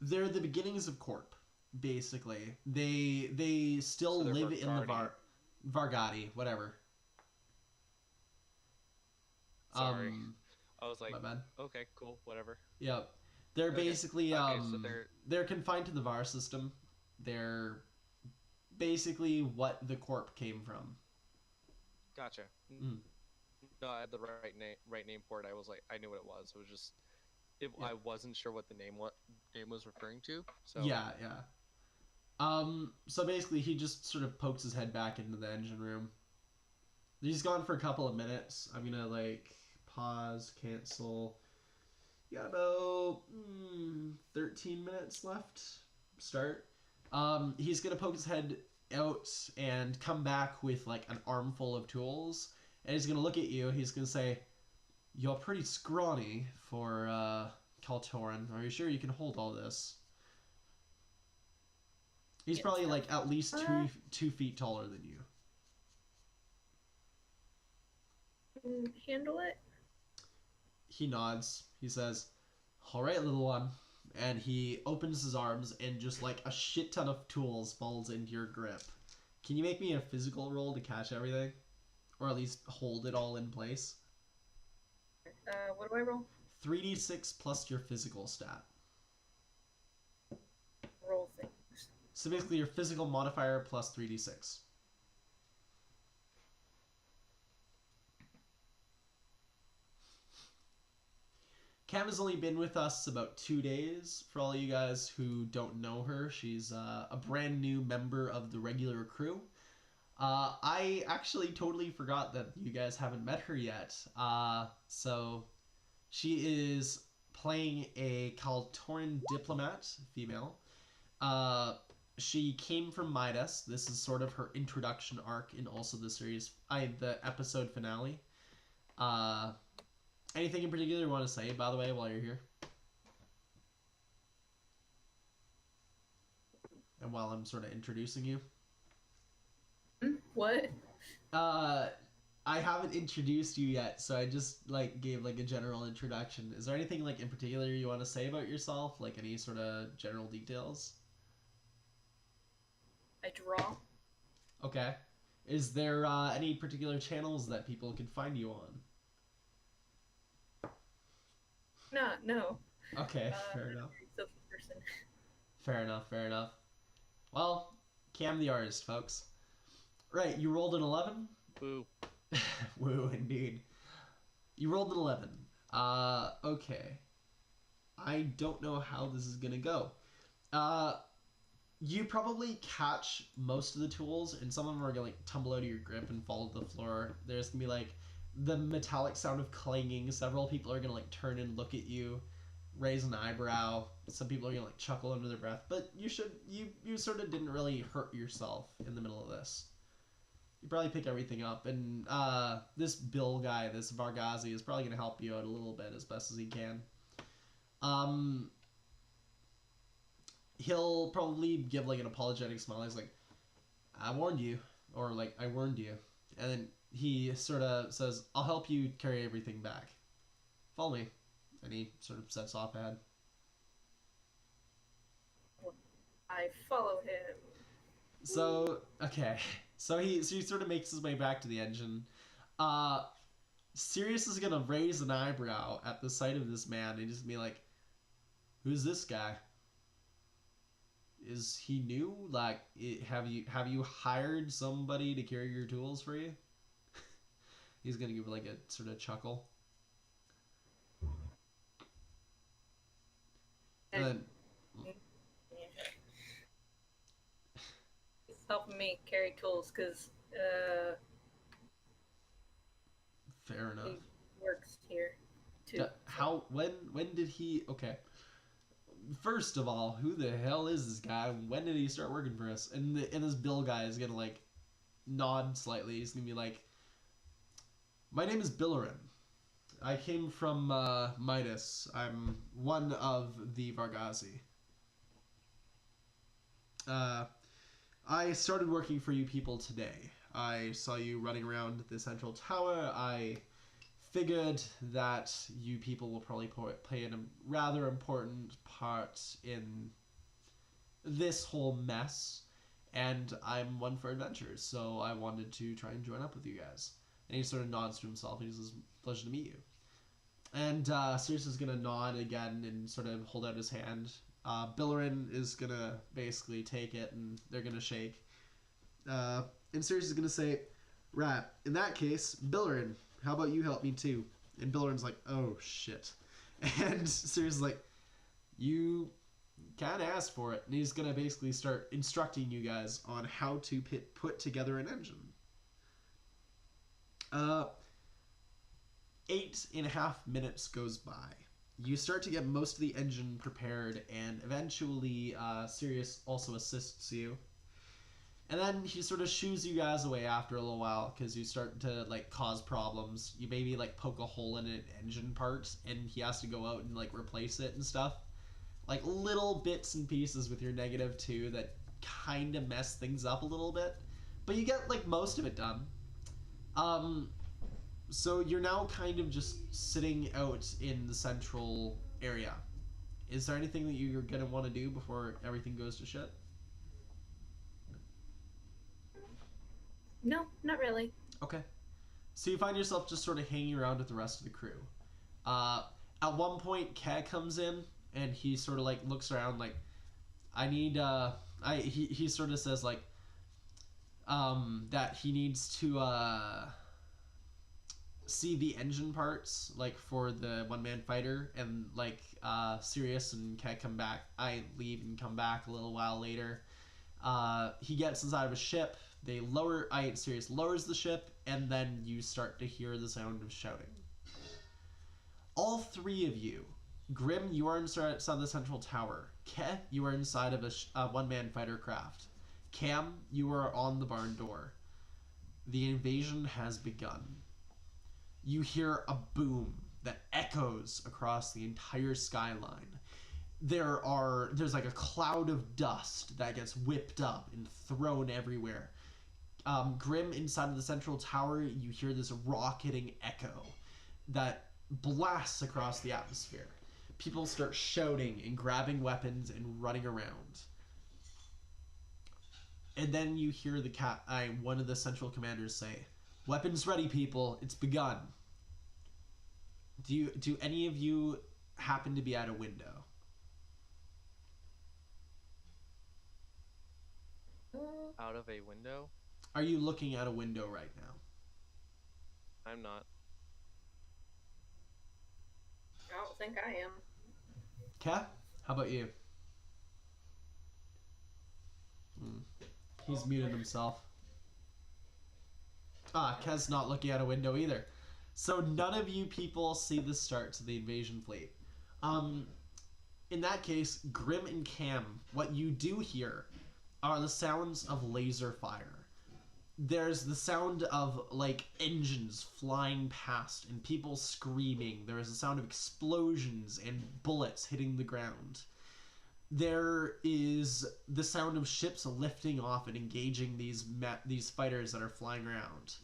they're the beginnings of Corp, basically. They still live in the Vargati, whatever. Sorry. I was like, my bad. Okay, cool, whatever. Yep. They're basically, so they're confined to the VAR system. They're basically what the Corp came from. Gotcha. Mm. No, I had the right name for it. I was like, I knew what it was. It was just, I wasn't sure what the name was referring to. So yeah. So basically, he just sort of pokes his head back into the engine room. He's gone for a couple of minutes. I'm gonna like pause, cancel. You got about 13 minutes left. Start. He's gonna poke his head out and come back with like an armful of tools, and he's gonna look at you. He's gonna say, "You're pretty scrawny for Kaltoran. Are you sure you can hold all this?" He's probably like at least 2 feet taller than you. Handle it. He nods. He says, "All right, little one." And he opens his arms, and just like a shit ton of tools falls into your grip. Can you make me a physical roll to catch everything? or at least hold it all in place. What do I roll? 3d6 plus your physical stat. Roll things. So basically your physical modifier plus 3d6. Cam has only been with us about 2 days. For all you guys who don't know her, she's a brand new member of the regular crew. I actually totally forgot that you guys haven't met her yet. So she is playing a Kaltoran diplomat, female. She came from Midas. This is sort of her introduction arc in also the series, the episode finale. Anything in particular you want to say, by the way, while you're here? And while I'm sort of introducing you? What? I haven't introduced you yet, so I just gave a general introduction. Is there anything in particular you want to say about yourself? Like any sort of general details? I draw. Okay. Is there any particular channels that people can find you on? No. Okay, fair enough. Social person. Fair enough. Well, Cam the artist, folks. Right, you rolled an 11? Boo. Woo, indeed. You rolled an 11. Okay. I don't know how this is gonna go. You probably catch most of the tools, and some of them are gonna tumble out of your grip and fall to the floor. There's gonna be the metallic sound of clanging. Several people are gonna turn and look at you, raise an eyebrow. Some people are gonna chuckle under their breath. But you sort of didn't really hurt yourself in the middle of this. You probably pick everything up, and this Bill guy, this Vargazi, is probably gonna help you out a little bit as best as he can. He'll probably give an apologetic smile. He's like, "I warned you," or "I warned you," and then he sort of says, "I'll help you carry everything back. Follow me." And he sort of sets off ahead. I follow him. So, okay. So he sort of makes his way back to the engine. Sirius is gonna raise an eyebrow at the sight of this man and just be like, "Who's this guy? Is he new? Have you hired somebody to carry your tools for you?" He's gonna give a sort of chuckle. And then He's helping me carry tools because fair enough. he works here too. When did he? Okay. First of all, who the hell is this guy? When did he start working for us? And this Bill guy is gonna nod slightly. He's gonna be like, "My name is Billerin. I came from Midas. I'm one of the Vargazi. I started working for you people today. I saw you running around the central tower. I figured that you people will probably play a rather important part in this whole mess, and I'm one for adventures, so I wanted to try and join up with you guys." And he sort of nods to himself, and he says, "Pleasure to meet you." And Sirius is going to nod again and sort of hold out his hand. Billerin is going to basically take it, and they're going to shake. And Sirius is going to say, "Right, in that case, Billerin, how about you help me too?" And Billerin's like, "Oh, shit." And Sirius is like, "You kind of asked for it." And he's going to basically start instructing you guys on how to put together an engine. 8.5 minutes goes by. You start to get most of the engine prepared, and eventually Sirius also assists you. And then he sort of shoos you guys away after a little while because you start to cause problems. You maybe poke a hole in an engine part, and he has to go out and replace it and stuff. Little bits and pieces with your -2 that kind of mess things up a little bit, but you get most of it done. So you're now kind of just sitting out in the central area. Is there anything that you're gonna want to do before everything goes to shit? No, not really. Okay. So you find yourself just sort of hanging around with the rest of the crew. At one point, Ke comes in and he sort of like looks around like, I need he sort of says like that he needs to see the engine parts like for the one-man fighter, and like Sirius and Ke come back. I leave and come back a little while later. He gets inside of a ship. They lower. Sirius lowers the ship, and then you start to hear the sound of shouting. All three of you, Grim, you are inside of the central tower. Ke, you are inside of a one-man fighter craft. Cam, you are on the barn door. The invasion has begun. You hear a boom that echoes across the entire skyline. There's like a cloud of dust that gets whipped up and thrown everywhere. Grim, inside of the central tower, you hear this rocketing echo that blasts across the atmosphere. People start shouting and grabbing weapons and running around. And then you hear one of the central commanders say, "Weapons ready, people. It's begun." Do any of you happen to be at a window? Out of a window? Are you looking at a window right now? I'm not. I don't think I am. Kat, how about you? He's muted himself. Kez not looking at a window either. So none of you people see the start to the invasion fleet. In that case, Grim and Cam, what you do hear are the sounds of laser fire. There's the sound of like engines flying past and people screaming. There is a sound of explosions and bullets hitting the ground. There is the sound of ships lifting off and engaging these fighters that are flying around.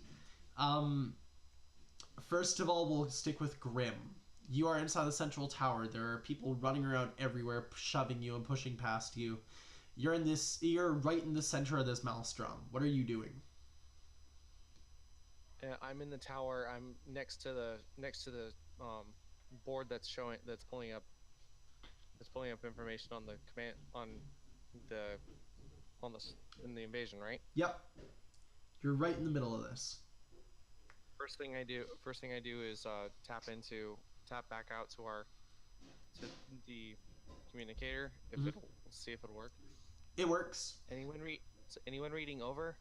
First of all, we'll stick with Grim. You are inside the central tower. There are people running around everywhere, shoving you and pushing past you. You're right in the center of this maelstrom. What are you doing? I'm in the tower. I'm next to the board that's pulling up information on the command in the invasion, right? Yep. You're right in the middle of this. First thing I do is tap back out to the communicator see if it'll work. It works. Anyone reading over?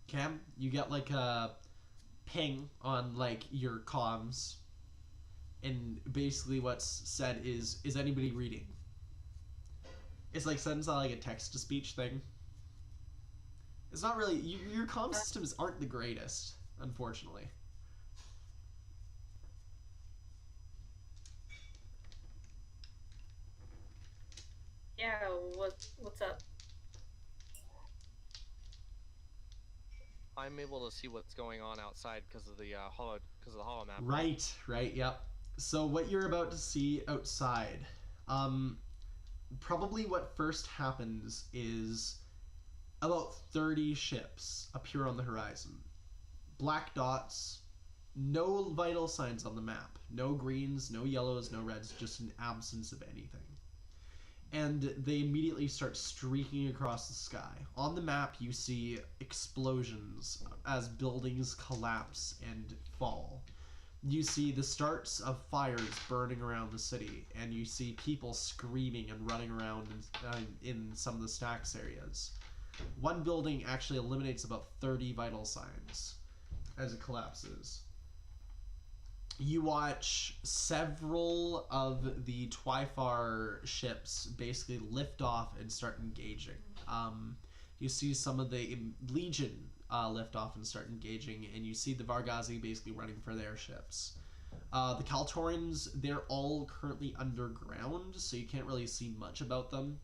Cam, you get like a ping on like your comms, and basically what's said is anybody reading? It's like sends out like a text to speech thing. It's not really your comm systems aren't the greatest, unfortunately. Yeah, what's up? I'm able to see what's going on outside because of the holo map. Right, yep. So what you're about to see outside, probably what first happens is about 30 ships appear on the horizon. Black dots, no vital signs on the map. No greens, no yellows, no reds, just an absence of anything. And they immediately start streaking across the sky. On the map, you see explosions as buildings collapse and fall. You see the starts of fires burning around the city, and you see people screaming and running around in some of the stacks areas. One building actually eliminates about 30 vital signs as it collapses. You watch several of the Twyfar ships basically lift off and start engaging. You see some of the Legion lift off and start engaging, and you see the Vargazi basically running for their ships. The Kaltorians, they're all currently underground, so you can't really see much about them.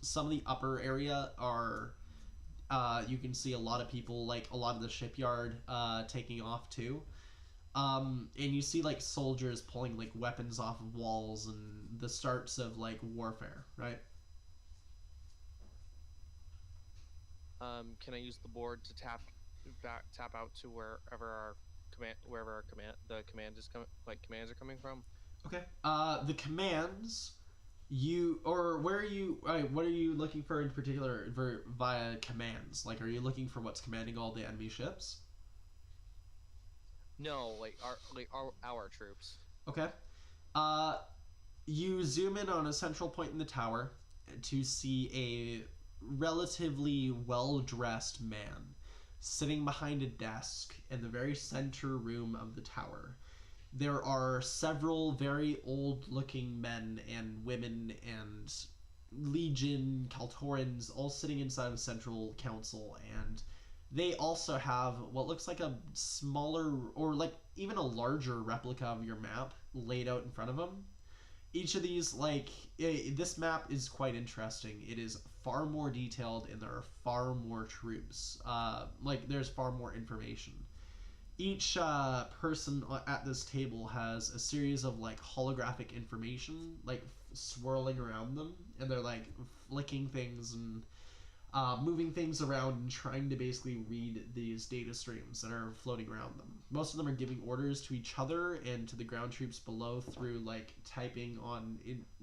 Some of the upper area are, you can see a lot of people, like a lot of the shipyard taking off too. And you see like soldiers pulling like weapons off of walls and the starts of like warfare, right? Can I use the board to tap tap out to wherever the command is commands are coming from. Okay. The commands. Where are you? What are you looking for in particular via commands? Like, are you looking for what's commanding all the enemy ships? No, like our troops. Okay. You zoom in on a central point in the tower to see a relatively well-dressed man sitting behind a desk in the very center room of the tower. There are several very old-looking men and women and Legion, Kaltorans, all sitting inside of Central Council, and they also have what looks like a smaller or like even a larger replica of your map laid out in front of them. Each of these, this map is quite interesting. It is far more detailed and there are far more troops. There's far more information. Each person at this table has a series of holographic information swirling around them, and they're flicking things and moving things around and trying to basically read these data streams that are floating around them. Most of them are giving orders to each other and to the ground troops below through typing on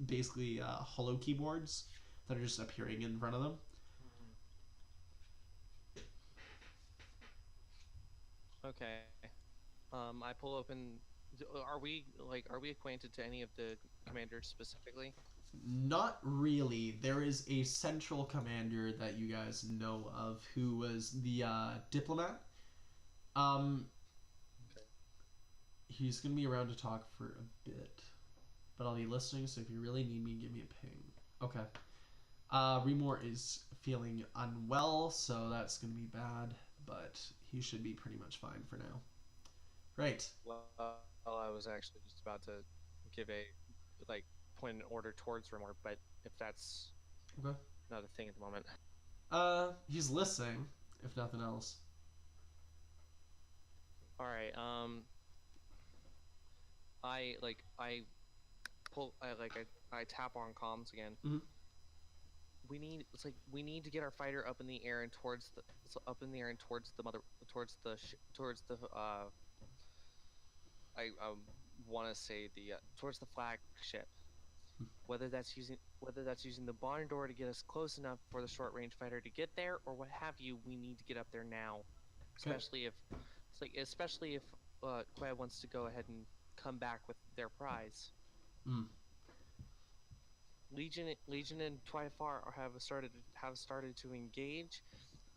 basically holo keyboards that are just appearing in front of them. Okay. I pull open. Are we acquainted to any of the commanders specifically? Not really. There is a central commander that you guys know of who was the diplomat. Okay. He's gonna be around to talk for a bit, but I'll be listening. So if you really need me, give me a ping. Okay. Remor is feeling unwell, so that's gonna be bad, but he should be pretty much fine for now. Right. Well, I was actually just about to give a point an order towards Remor, but if that's okay, not a thing at the moment. He's listening, if nothing else. All right. I tap on comms again. Mm-hmm. We need to get our fighter up in the air and towards the I want to say towards the flagship. Whether that's using the barn door to get us close enough for the short range fighter to get there, or what have you, we need to get up there now. Especially if Quay wants to go ahead and come back with their prize. Mm. Legion and Twifar have started to engage.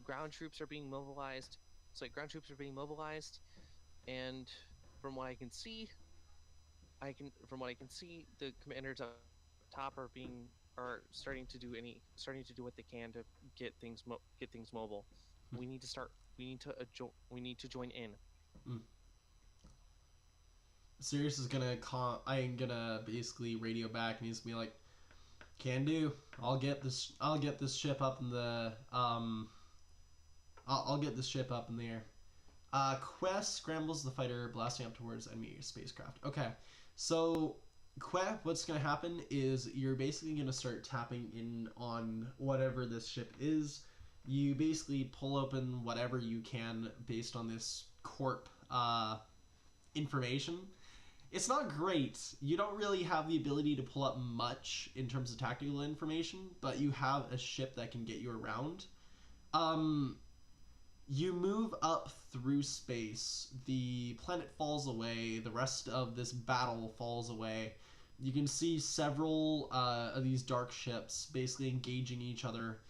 Ground troops are being mobilized. And from what I can see, the commanders up top are starting to do what they can to get things mobile. We need to join in. Sirius is gonna I'm gonna basically radio back, and he's gonna be like, "Can do. I'll get this ship up in the I'll get this ship up in the air." Quest scrambles the fighter, blasting up towards enemy spacecraft. Okay, so what's gonna happen is you're basically gonna start tapping in on whatever this ship is. You basically pull open whatever you can based on this corp information. It's not great. You don't really have the ability to pull up much in terms of tactical information, but you have a ship that can get you around. You move up through space. The planet falls away. The rest of this battle falls away. You can see several of these dark ships basically engaging each other.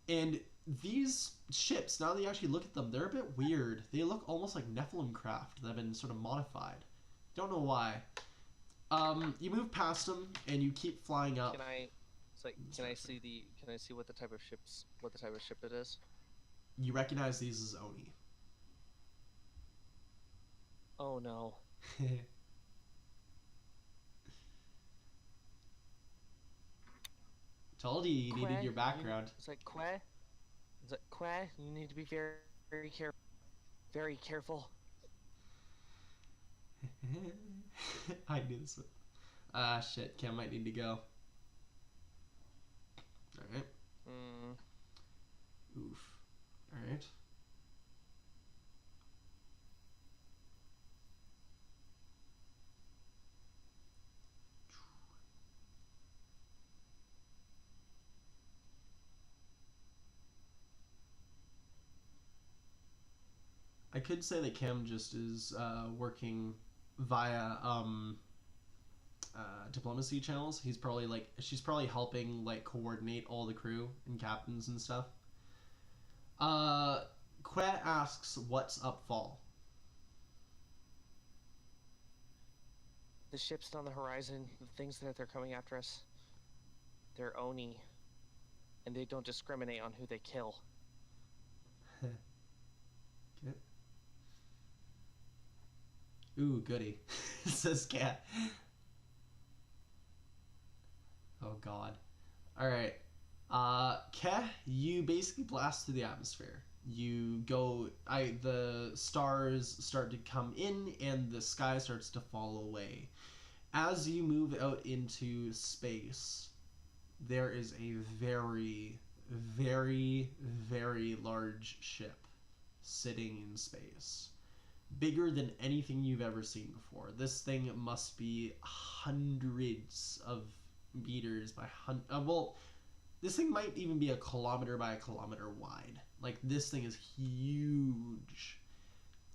And these ships, now that you actually look at them, they're a bit weird. They look almost like Nephilim craft that have been sort of modified. Don't know why. You move past them and you keep flying up. Can I see what the type of ship it is? You recognize these as Oni. Oh no. Told you needed your background. It's like Quay. You need to be very careful. Very careful. I knew this one. Shit. Cam might need to go. Alright. Oof. Alright. I could say that Cam just is working via diplomacy channels. She's probably helping like coordinate all the crew and captains and stuff. Quet asks, "What's up, Fall?" The ships on the horizon, the things that they're coming after us, they're Oni, and they don't discriminate on who they kill. Okay. Ooh, goody, says Cat. Oh God. All right. Ke, you basically blast through the atmosphere. You go. The stars start to come in, and the sky starts to fall away. As you move out into space, there is a very, very, very large ship sitting in space. Bigger than anything you've ever seen before. This thing must be hundreds of meters by well, this thing might even be a kilometer by a kilometer wide. Like, this thing is huge.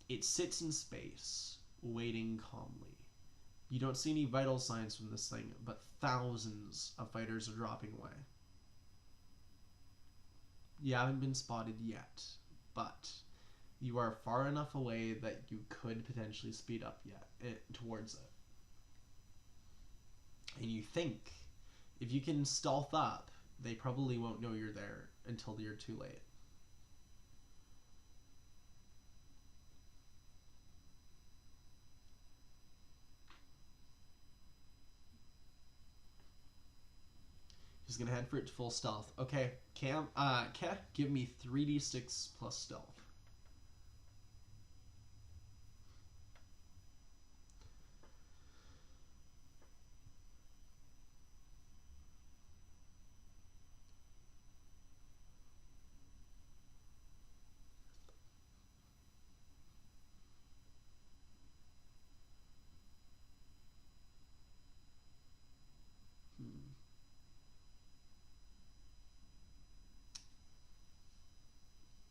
It sits in space, waiting calmly. You don't see any vital signs from this thing, but thousands of fighters are dropping away. You haven't been spotted yet, but you are far enough away that you could potentially speed up towards it. And you think, if you can stealth up, they probably won't know you're there until you're too late. He's gonna head for it to full stealth. Okay, Cam, Ke, give me 3d6 plus stealth.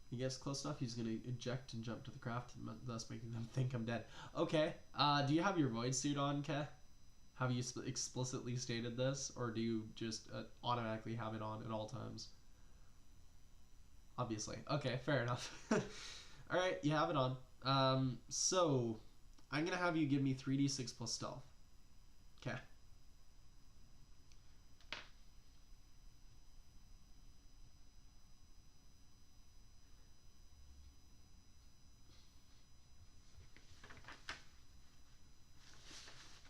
He gets close enough, he's going to eject and jump to the craft, thus making them think I'm dead. Okay, do you have your void suit on, Ke? Have you explicitly stated this, or do you just automatically have it on at all times? Obviously. Okay, fair enough. Alright, you have it on. So, I'm going to have you give me 3d6 plus stealth. Okay.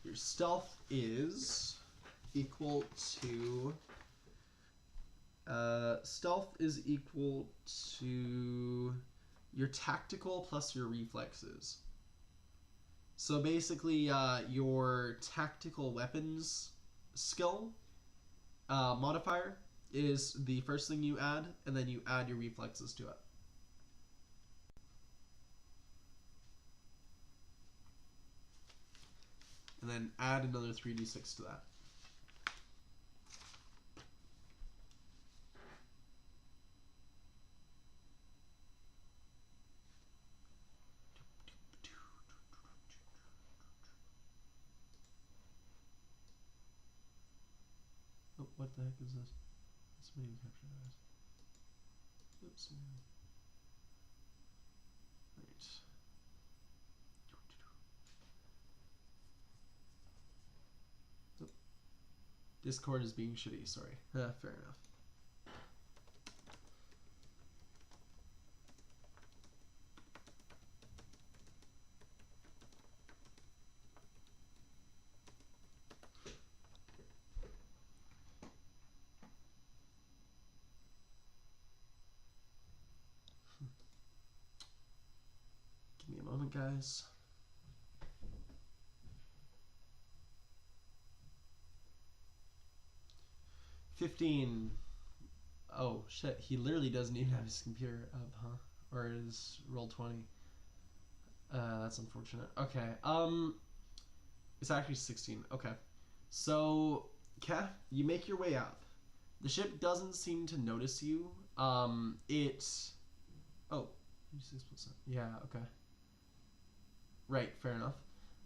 Your stealth is equal to your tactical plus your reflexes. So basically, your tactical weapons skill modifier is the first thing you add, and then you add your reflexes to it. And then add another 3d6 to that. Oh, what the heck is this? Somebody captured that. Oops. Right. Discord is being shitty, sorry. Fair enough. Give me a moment, guys. $15. Oh shit, he literally doesn't even have his computer up, huh? Or his Roll20. That's unfortunate. Okay, it's actually 16. Okay. So, Ke, you make your way up. The ship doesn't seem to notice you. Oh, 6%. Yeah, okay. Right, fair enough.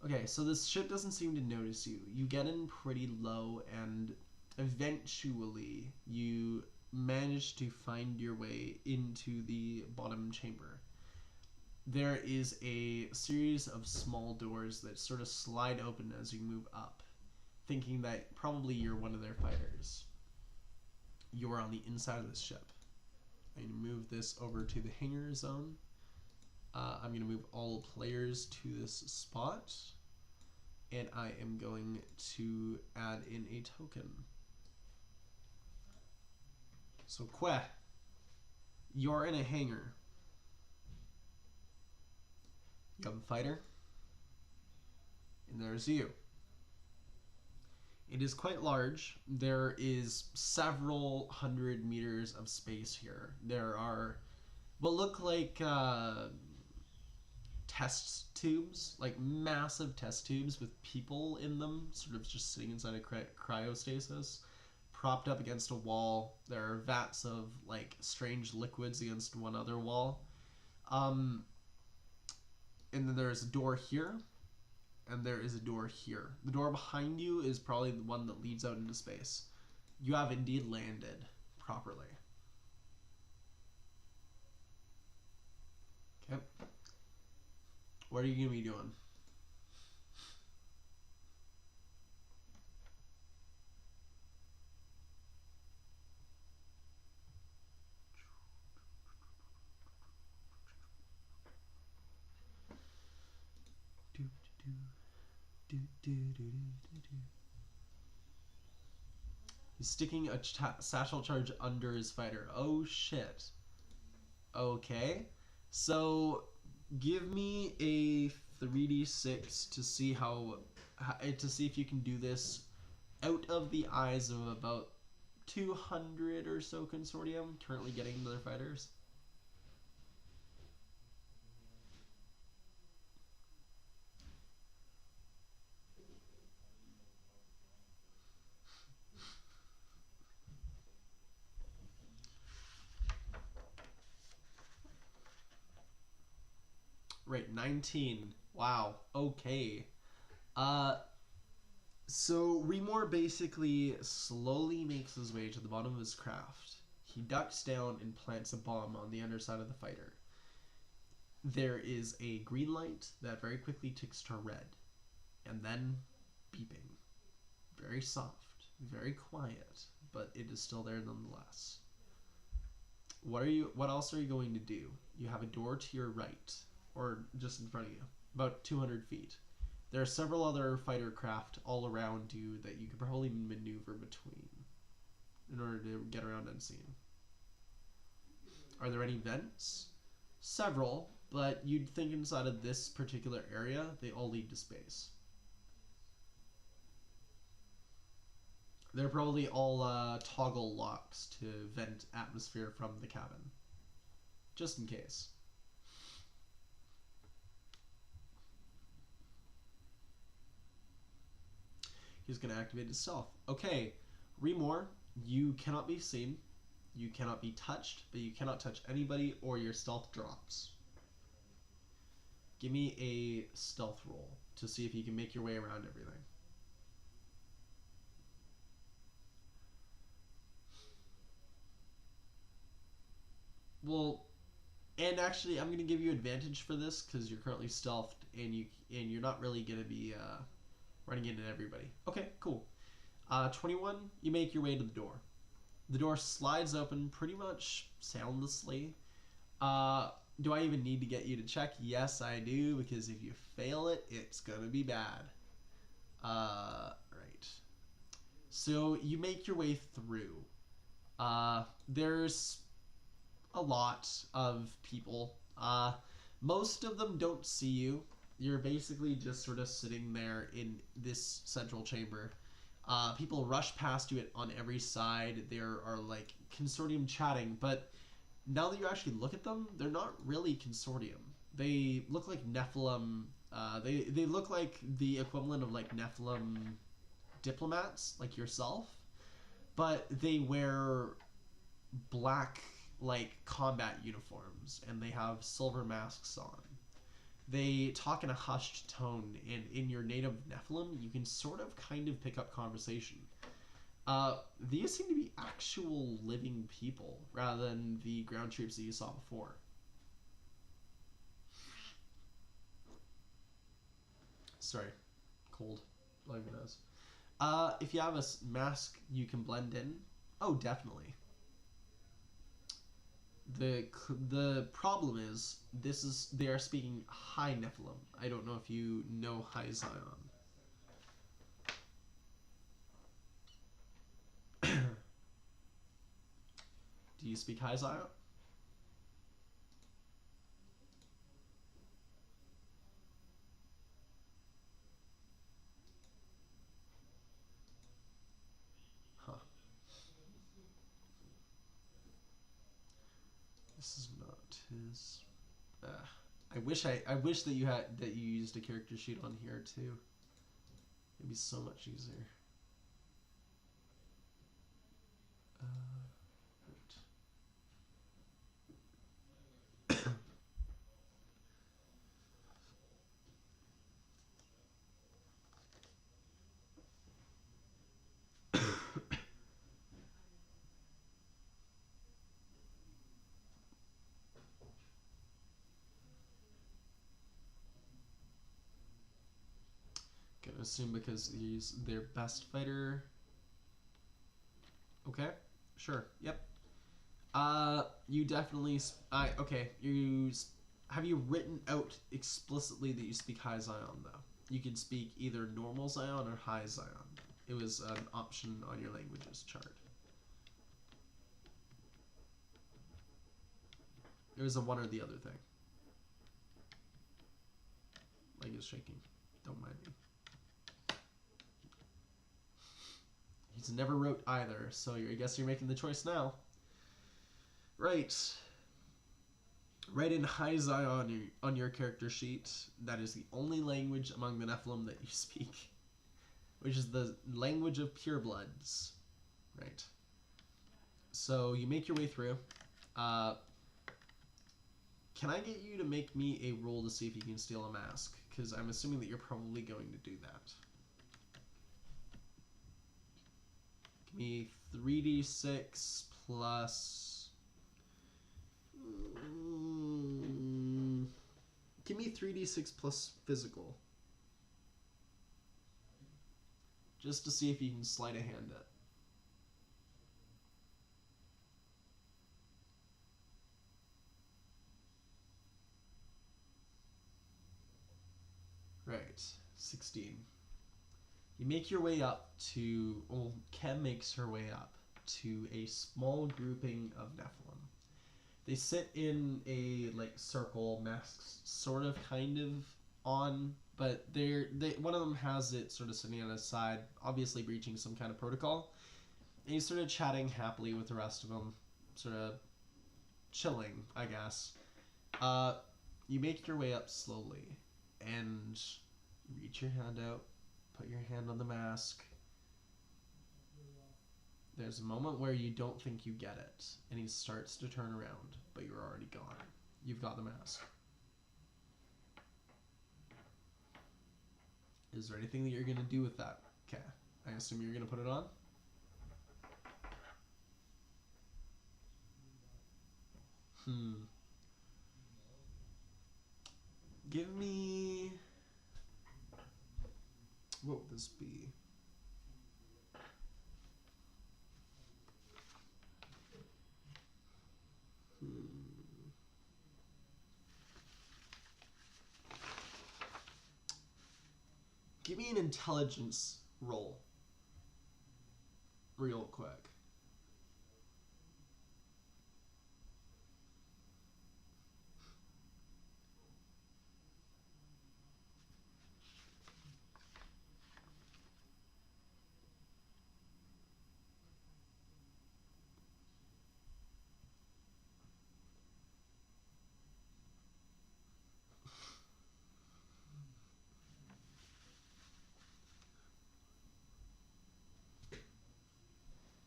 Okay, so this ship doesn't seem to notice you. You get in pretty low, and eventually you manage to find your way into the bottom chamber. There is a series of small doors that sort of slide open as you move up, thinking that probably you're one of their fighters. You're on the inside of this ship. I'm going to move this over to the hangar zone. I'm going to move all players to this spot, and I am going to add in a token. So Queh, you're in a hangar. You have a fighter, and there's you. It is quite large. There is several hundred meters of space here. There are what look like test tubes, like massive test tubes with people in them, sort of just sitting inside a cryostasis, propped up against a wall. There are vats of like strange liquids against one other wall. And then there's a door here, and there is a door here. The door behind you is probably the one that leads out into space. You have indeed landed properly. Okay. What are you going to be doing? He's sticking a satchel charge under his fighter. Oh shit. Okay. So give me a 3d6 to see to see if you can do this out of the eyes of about 200 or so consortium currently getting their fighters. Right, 19. Wow. Okay. So Remor basically slowly makes his way to the bottom of his craft. He ducks down and plants a bomb on the underside of the fighter. There is a green light that very quickly ticks to red, and then beeping. Very soft, very quiet, but it is still there nonetheless. What else are you going to do? You have a door to your right, or just in front of you, about 200 feet. There are several other fighter craft all around you that you could probably maneuver between in order to get around unseen. Are there any vents? Several, but you'd think inside of this particular area, they all lead to space. They're probably all toggle locks to vent atmosphere from the cabin, just in case. He's going to activate his stealth. Okay, Remor, you cannot be seen, you cannot be touched, but you cannot touch anybody or your stealth drops. Give me a stealth roll to see if you can make your way around everything. Well, and actually, I'm going to give you advantage for this because you're currently stealthed and you're not really going to be running into everybody. Okay, cool. 21, you make your way to the door. The door slides open pretty much soundlessly. Do I even need to get you to check? Yes, I do, because if you fail it, it's going to be bad. Right. So you make your way through. There's a lot of people. Most of them don't see you. You're basically just sort of sitting there in this central chamber. People rush past you on every side. There are like consortium chatting, but now that you actually look at them, they're not really consortium. They look like Nephilim. They look like the equivalent of like Nephilim diplomats, like yourself, but they wear black like combat uniforms and they have silver masks on. They talk in a hushed tone, and in your native Nephilim, you can sort of kind of pick up conversation. These seem to be actual living people rather than the ground troops that you saw before. Sorry, cold. Blowing my nose. If you have a mask, you can blend in. Oh, definitely. The problem is they are speaking High Nephilim. I don't know if you know High Zion. Do you speak High Zion? Huh. This is not his. I wish that you used a character sheet on here too. It'd be so much easier. Gonna assume because he's their best fighter. Okay, sure, yep. You definitely. Okay. Have you written out explicitly that you speak High Zion though? You can speak either normal Zion or High Zion. It was an option on your languages chart. It was a one or the other thing. Leg is shaking. Don't mind me. He's never wrote either, so I guess you're making the choice now. Right. Write in High Zion on your character sheet. That is the only language among the Nephilim that you speak, which is the language of purebloods. Right. So you make your way through. Can I get you to make me a roll to see if you can steal a mask? Because I'm assuming that you're probably going to do that. Give me 3d6 plus... give me 3d6 plus physical. Just to see if you can sleight of hand it. Right, 16. You make your way up to, well, Kem makes her way up to a small grouping of Nephilim. They sit in a circle, masks sort of kind of on, but one of them has it sort of sitting on his side, obviously breaching some kind of protocol. And he's sort of chatting happily with the rest of them, sort of chilling, I guess. You make your way up slowly, and reach your hand out, put your hand on the mask. There's a moment where you don't think you get it, and he starts to turn around, but you're already gone. You've got the mask. Is there anything that you're going to do with that? Okay, I assume you're going to put it on? Give me... what would this be? Give me an intelligence roll. Real quick.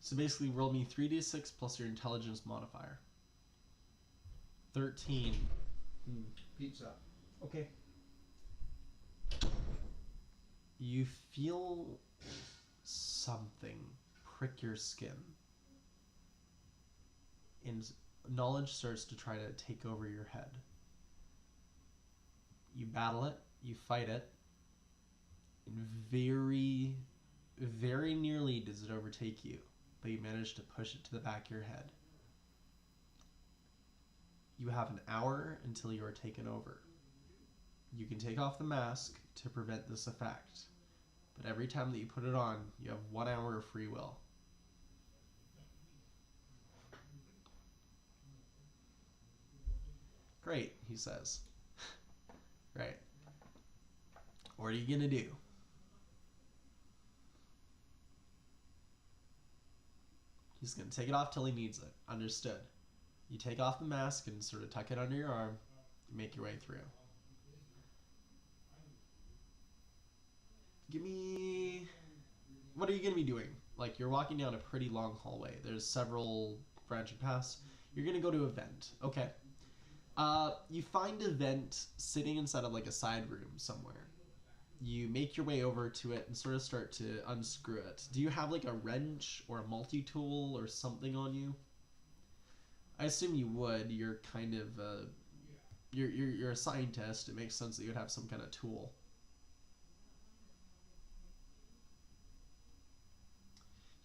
So basically roll me 3d6 plus your intelligence modifier. 13. Pizza. Okay. You feel something prick your skin. And knowledge starts to try to take over your head. You battle it, you fight it, and very, very nearly does it overtake you, but you manage to push it to the back of your head. You have an hour until you are taken over. You can take off the mask to prevent this effect, but every time that you put it on, you have 1 hour of free will. Great, he says. Right. What are you gonna do? He's gonna take it off till he needs it. Understood. You take off the mask and sort of tuck it under your arm. You make your way through. Give me... What are you gonna be doing? Like, you're walking down a pretty long hallway. There's several branching paths. You're gonna go to a vent. Okay. You find a vent sitting inside of like a side room somewhere. You make your way over to it and sort of start to unscrew it. Do you have like a wrench or a multi-tool or something on you? I assume you would. You're kind of you're a scientist. It makes sense that you'd have some kind of tool.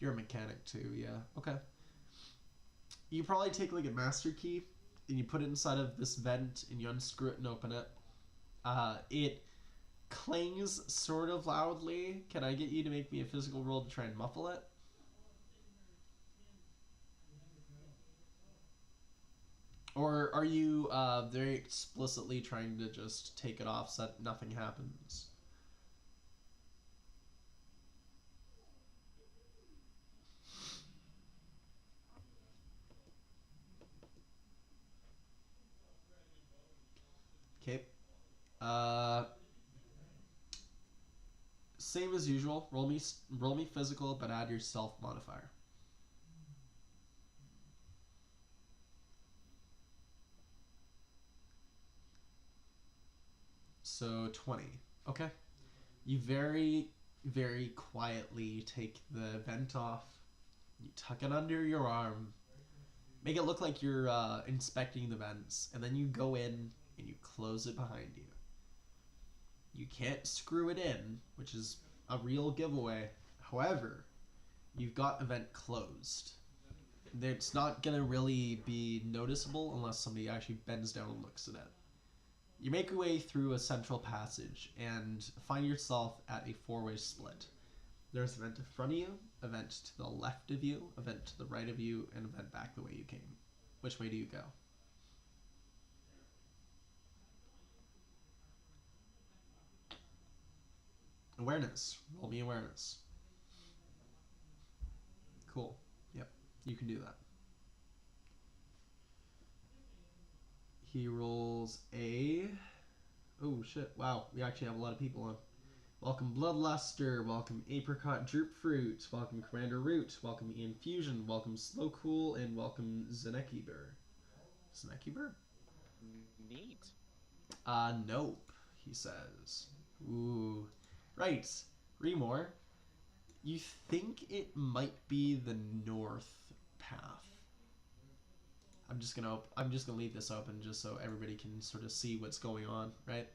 You're a mechanic too, yeah. Okay. You probably take like a master key and you put it inside of this vent and you unscrew it and open it. It clangs sort of loudly. Can I get you to make me a physical roll to try and muffle it? Or are you very explicitly trying to just take it off so that nothing happens? Okay. Same as usual. Roll me physical, but add your self modifier. So 20. Okay. You very, very quietly take the vent off. You tuck it under your arm. Make it look like you're inspecting the vents, and then you go in and you close it behind you. You can't screw it in, which is a real giveaway. However, you've got the vent closed. It's not going to really be noticeable unless somebody actually bends down and looks at it. You make your way through a central passage and find yourself at a four-way split. There's a vent in front of you, a vent to the left of you, a vent to the right of you, and a vent back the way you came. Which way do you go? Awareness. Roll me awareness. Cool. Yep. You can do that. He rolls a... Oh, shit. Wow. We actually have a lot of people on. Welcome Bloodluster. Welcome Apricot Droopfruit. Welcome Commander Root. Welcome Ian Fusion. Welcome Slow Cool. And welcome Zenekiber. Zenekiber? Neat. Nope, he says. Ooh. Right. Remore. You think it might be the north path. I'm just gonna leave this open just so everybody can sort of see what's going on, right?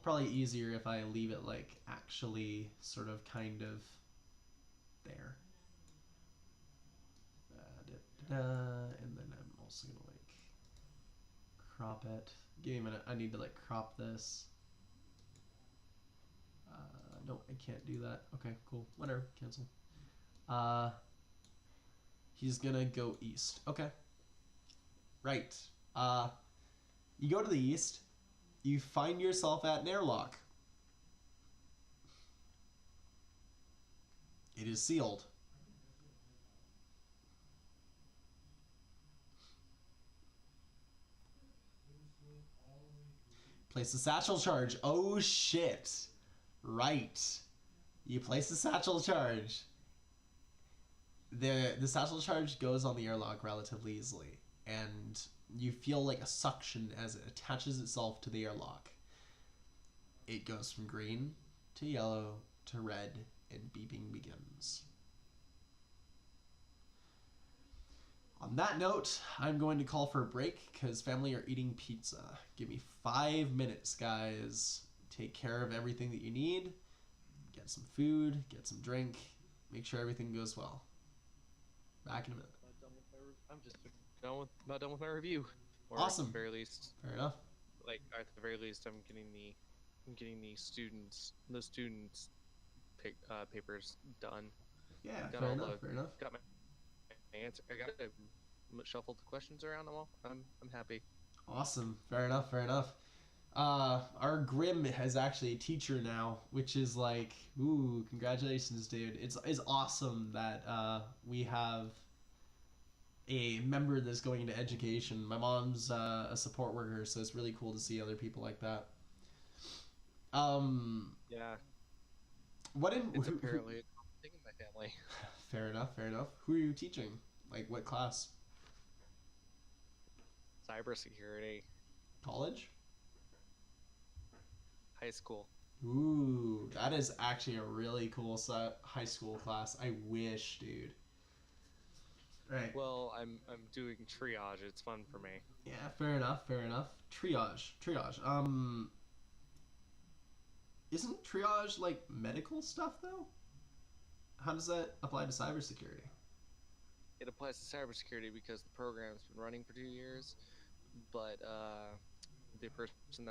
Probably easier if I leave it like actually sort of kind of there. And then I'm also gonna like crop it. Give me a minute. I need to like crop this. No, I can't do that. Okay, cool. Whatever. Cancel. He's gonna go east. Okay. Right. You go to the east. You find yourself at an airlock. It is sealed. Place the satchel charge. Oh shit. Right. You place the satchel charge. The satchel charge goes on the airlock relatively easily, and you feel like a suction as it attaches itself to the airlock. It goes from green to yellow to red and beeping begins. On that note, I'm going to call for a break because family are eating pizza. Give me 5 minutes, guys. Take care of everything that you need. Get some food, get some drink, make sure everything goes well. Back in a minute. I'm just about done with my review. Or Awesome. At the very least, Fair enough. like at the very least, I'm getting the students papers done. Yeah, Got fair all enough. Fair enough. Got my answer. I got to shuffled the questions around them all. I'm happy. Awesome. Fair enough. Fair enough. Our Grim has actually a teacher now, which is like, ooh, congratulations, dude. It's awesome that we have a member that's going into education. My mom's a support worker, so it's really cool to see other people like that. Yeah. It's apparently a common thing in my family. Fair enough. Fair enough. Who are you teaching? Like what class? Cybersecurity. College? High school. Ooh, that is actually a really cool high school class. I wish, dude. Right. Well, I'm doing triage. It's fun for me. Yeah, fair enough. Fair enough. Triage. Isn't triage like medical stuff though? How does that apply to cybersecurity? It applies to cybersecurity because the program's been running for 2 years, but the person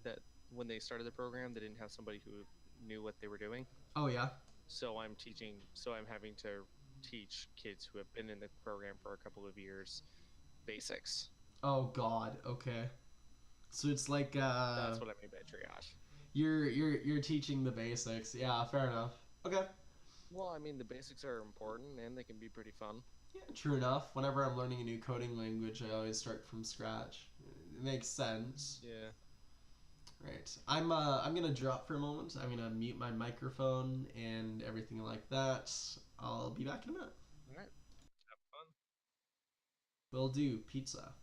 that when they started the program, they didn't have somebody who knew what they were doing. Oh yeah. So I'm having to teach kids who have been in the program for a couple of years basics. Oh god. Okay. So it's like that's what I mean by triage. You're teaching the basics. Yeah, fair enough. Okay. Well, I mean the basics are important and they can be pretty fun. Yeah, true enough. Whenever I'm learning a new coding language, I always start from scratch. It makes sense. Yeah. Right. I'm gonna drop for a moment. I'm gonna mute my microphone and everything like that. I'll be back in a minute. All right. Have fun. Will do. Pizza.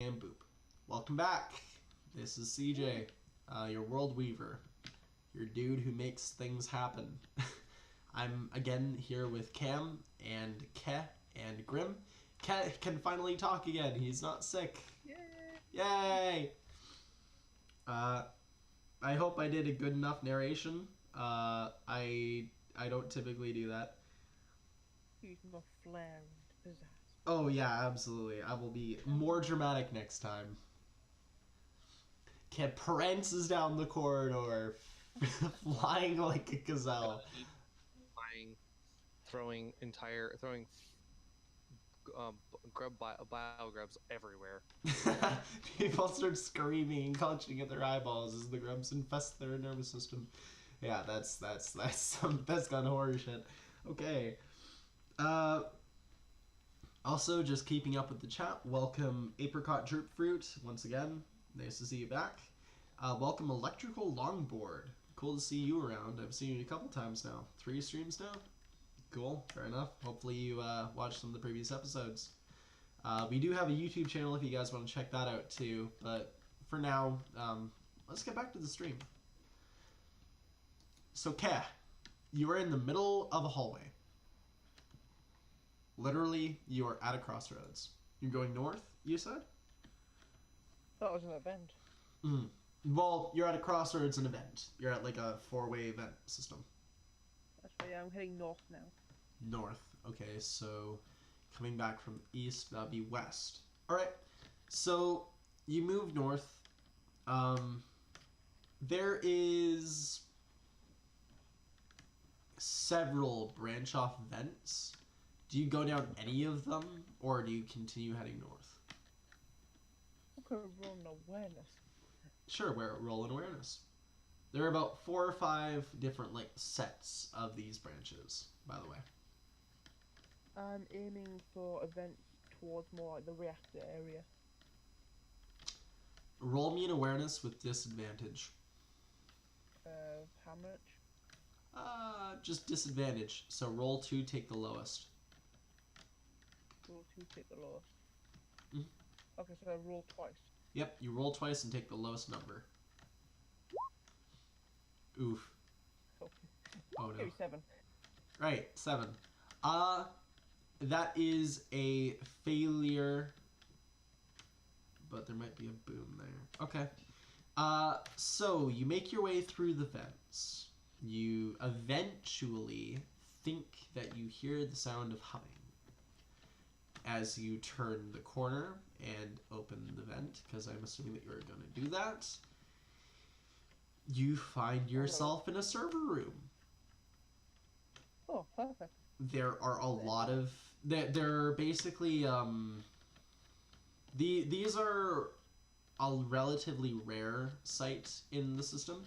And boop. Welcome back. This is CJ, your world weaver, your dude who makes things happen. I'm again here with Cam and Ke and Grim. Ke can finally talk again. He's not sick. Yay! Yay! I hope I did a good enough narration. I don't typically do that. Using more flair and pizzazz. Oh yeah, absolutely. I will be more dramatic next time. Ken prances down the corridor, flying like a gazelle. Flying, throwing bio grubs everywhere. People start screaming and clutching at their eyeballs as the grubs infest their nervous system. Yeah, that's gone horror shit. Okay. Also, just keeping up with the chat, welcome Apricot Droopfruit once again. Nice to see you back. Welcome Electrical Longboard. Cool to see you around. I've seen you a couple times now. 3 streams now? Cool, fair enough. Hopefully you watched some of the previous episodes. We do have a YouTube channel if you guys want to check that out too. But for now, let's get back to the stream. So, Ke, you are in the middle of a hallway. Literally, you are at a crossroads. You're going north, you said? That was an event. Well, you're at a crossroads and event. You're at like a 4-way event system. That's right, yeah, I'm heading north now. North. Okay, so coming back from east, that'd be west. Alright, so you move north. There is several branch off vents. Do you go down any of them, or do you continue heading north? I'm gonna roll an awareness. Sure, roll an awareness. There are about 4 or 5 different like sets of these branches, by the way. I'm aiming for events towards more like the reactor area. Roll me an awareness with disadvantage. How much? Just disadvantage. So roll 2, take the lowest. Roll 2, take the lowest. Mm-hmm. Okay, so I roll twice. Yep, you roll twice and take the lowest number. Oof. Okay. Oh no. Maybe 7. Right, 7. That is a failure. But there might be a boom there. Okay. So you make your way through the vents. You eventually think that you hear the sound of humming. As you turn the corner and open the vent, because I'm assuming that you're going to do that, you find yourself in a server room. Oh, perfect. There are a lot of... They're basically... These are a relatively rare sight in the system.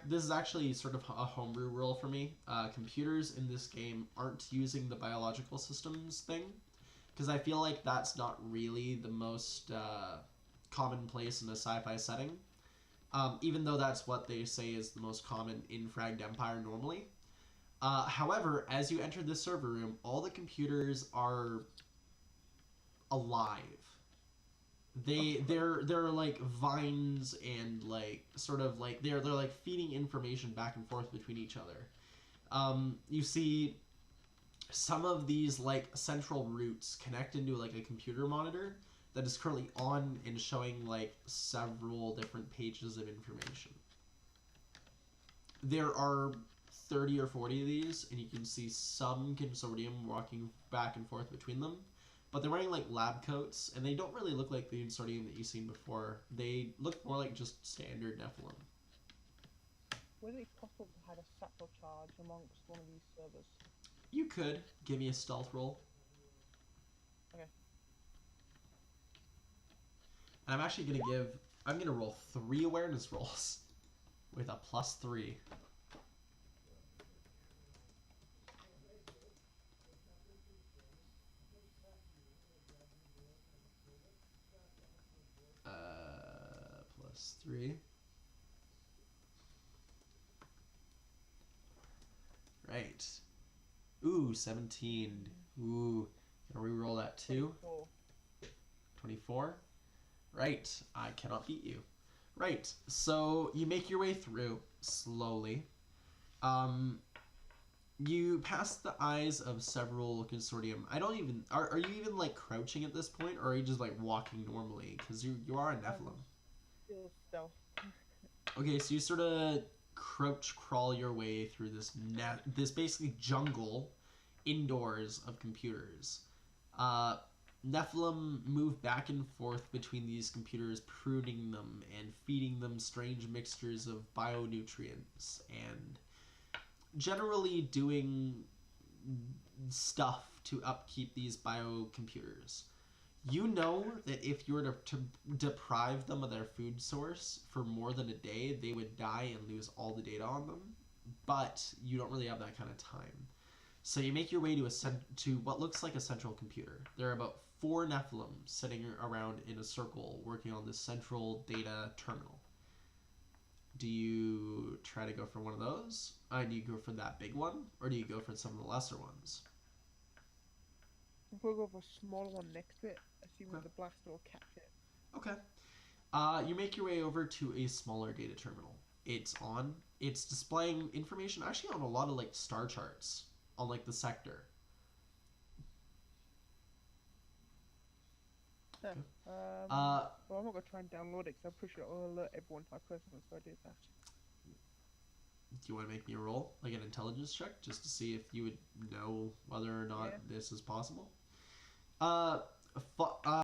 This is actually sort of a homebrew rule for me. Computers in this game aren't using the biological systems thing, because I feel like that's not really the most commonplace in a sci-fi setting, even though that's what they say is the most common in Fragged Empire normally. However, as you enter this server room, all the computers are alive. They're like vines and like sort of like they're like feeding information back and forth between each other. You see some of these like central routes connect into like a computer monitor that is currently on and showing like several different pages of information. There are 30 or 40 of these, and you can see some consortium walking back and forth between them. But they're wearing like lab coats, and they don't really look like the consortium that you've seen before. They look more like just standard Nephilim. Would it be possible to have a satchel charge amongst one of these servers? You could. Give me a stealth roll. Okay. And I'm actually going to I'm going to roll 3 awareness rolls with a +3. +3. Right. Ooh, 17. Ooh. Can we roll that too? 24. 24. Right, I cannot beat you. Right, so you make your way through slowly. You pass the eyes of several consortium. I don't even... Are you even, like, crouching at this point? Or are you just, like, walking normally? Because you are a Nephilim. Still stealth. Okay, so you sort of crawl your way through this basically jungle indoors of computers. Nephilim move back and forth between these computers, pruning them and feeding them strange mixtures of bionutrients and generally doing stuff to upkeep these biocomputers. You know that if you were to deprive them of their food source for more than a day, they would die and lose all the data on them, but you don't really have that kind of time. So you make your way to what looks like a central computer. There are about 4 Nephilim sitting around in a circle working on this central data terminal. Do you try to go for one of those? Do you go for that big one? Or do you go for some of the lesser ones? We'll go for a smaller one next to it, assuming the blaster will catch it. Okay. You make your way over to a smaller data terminal. It's displaying information actually on a lot of like star charts on like the sector. Yeah. Well, I'm not going to try and download it because I'm pretty sure it'll alert everyone if I press it, so I do that. Do you want to make me a roll, like an intelligence check, just to see if you would know whether or not this is possible?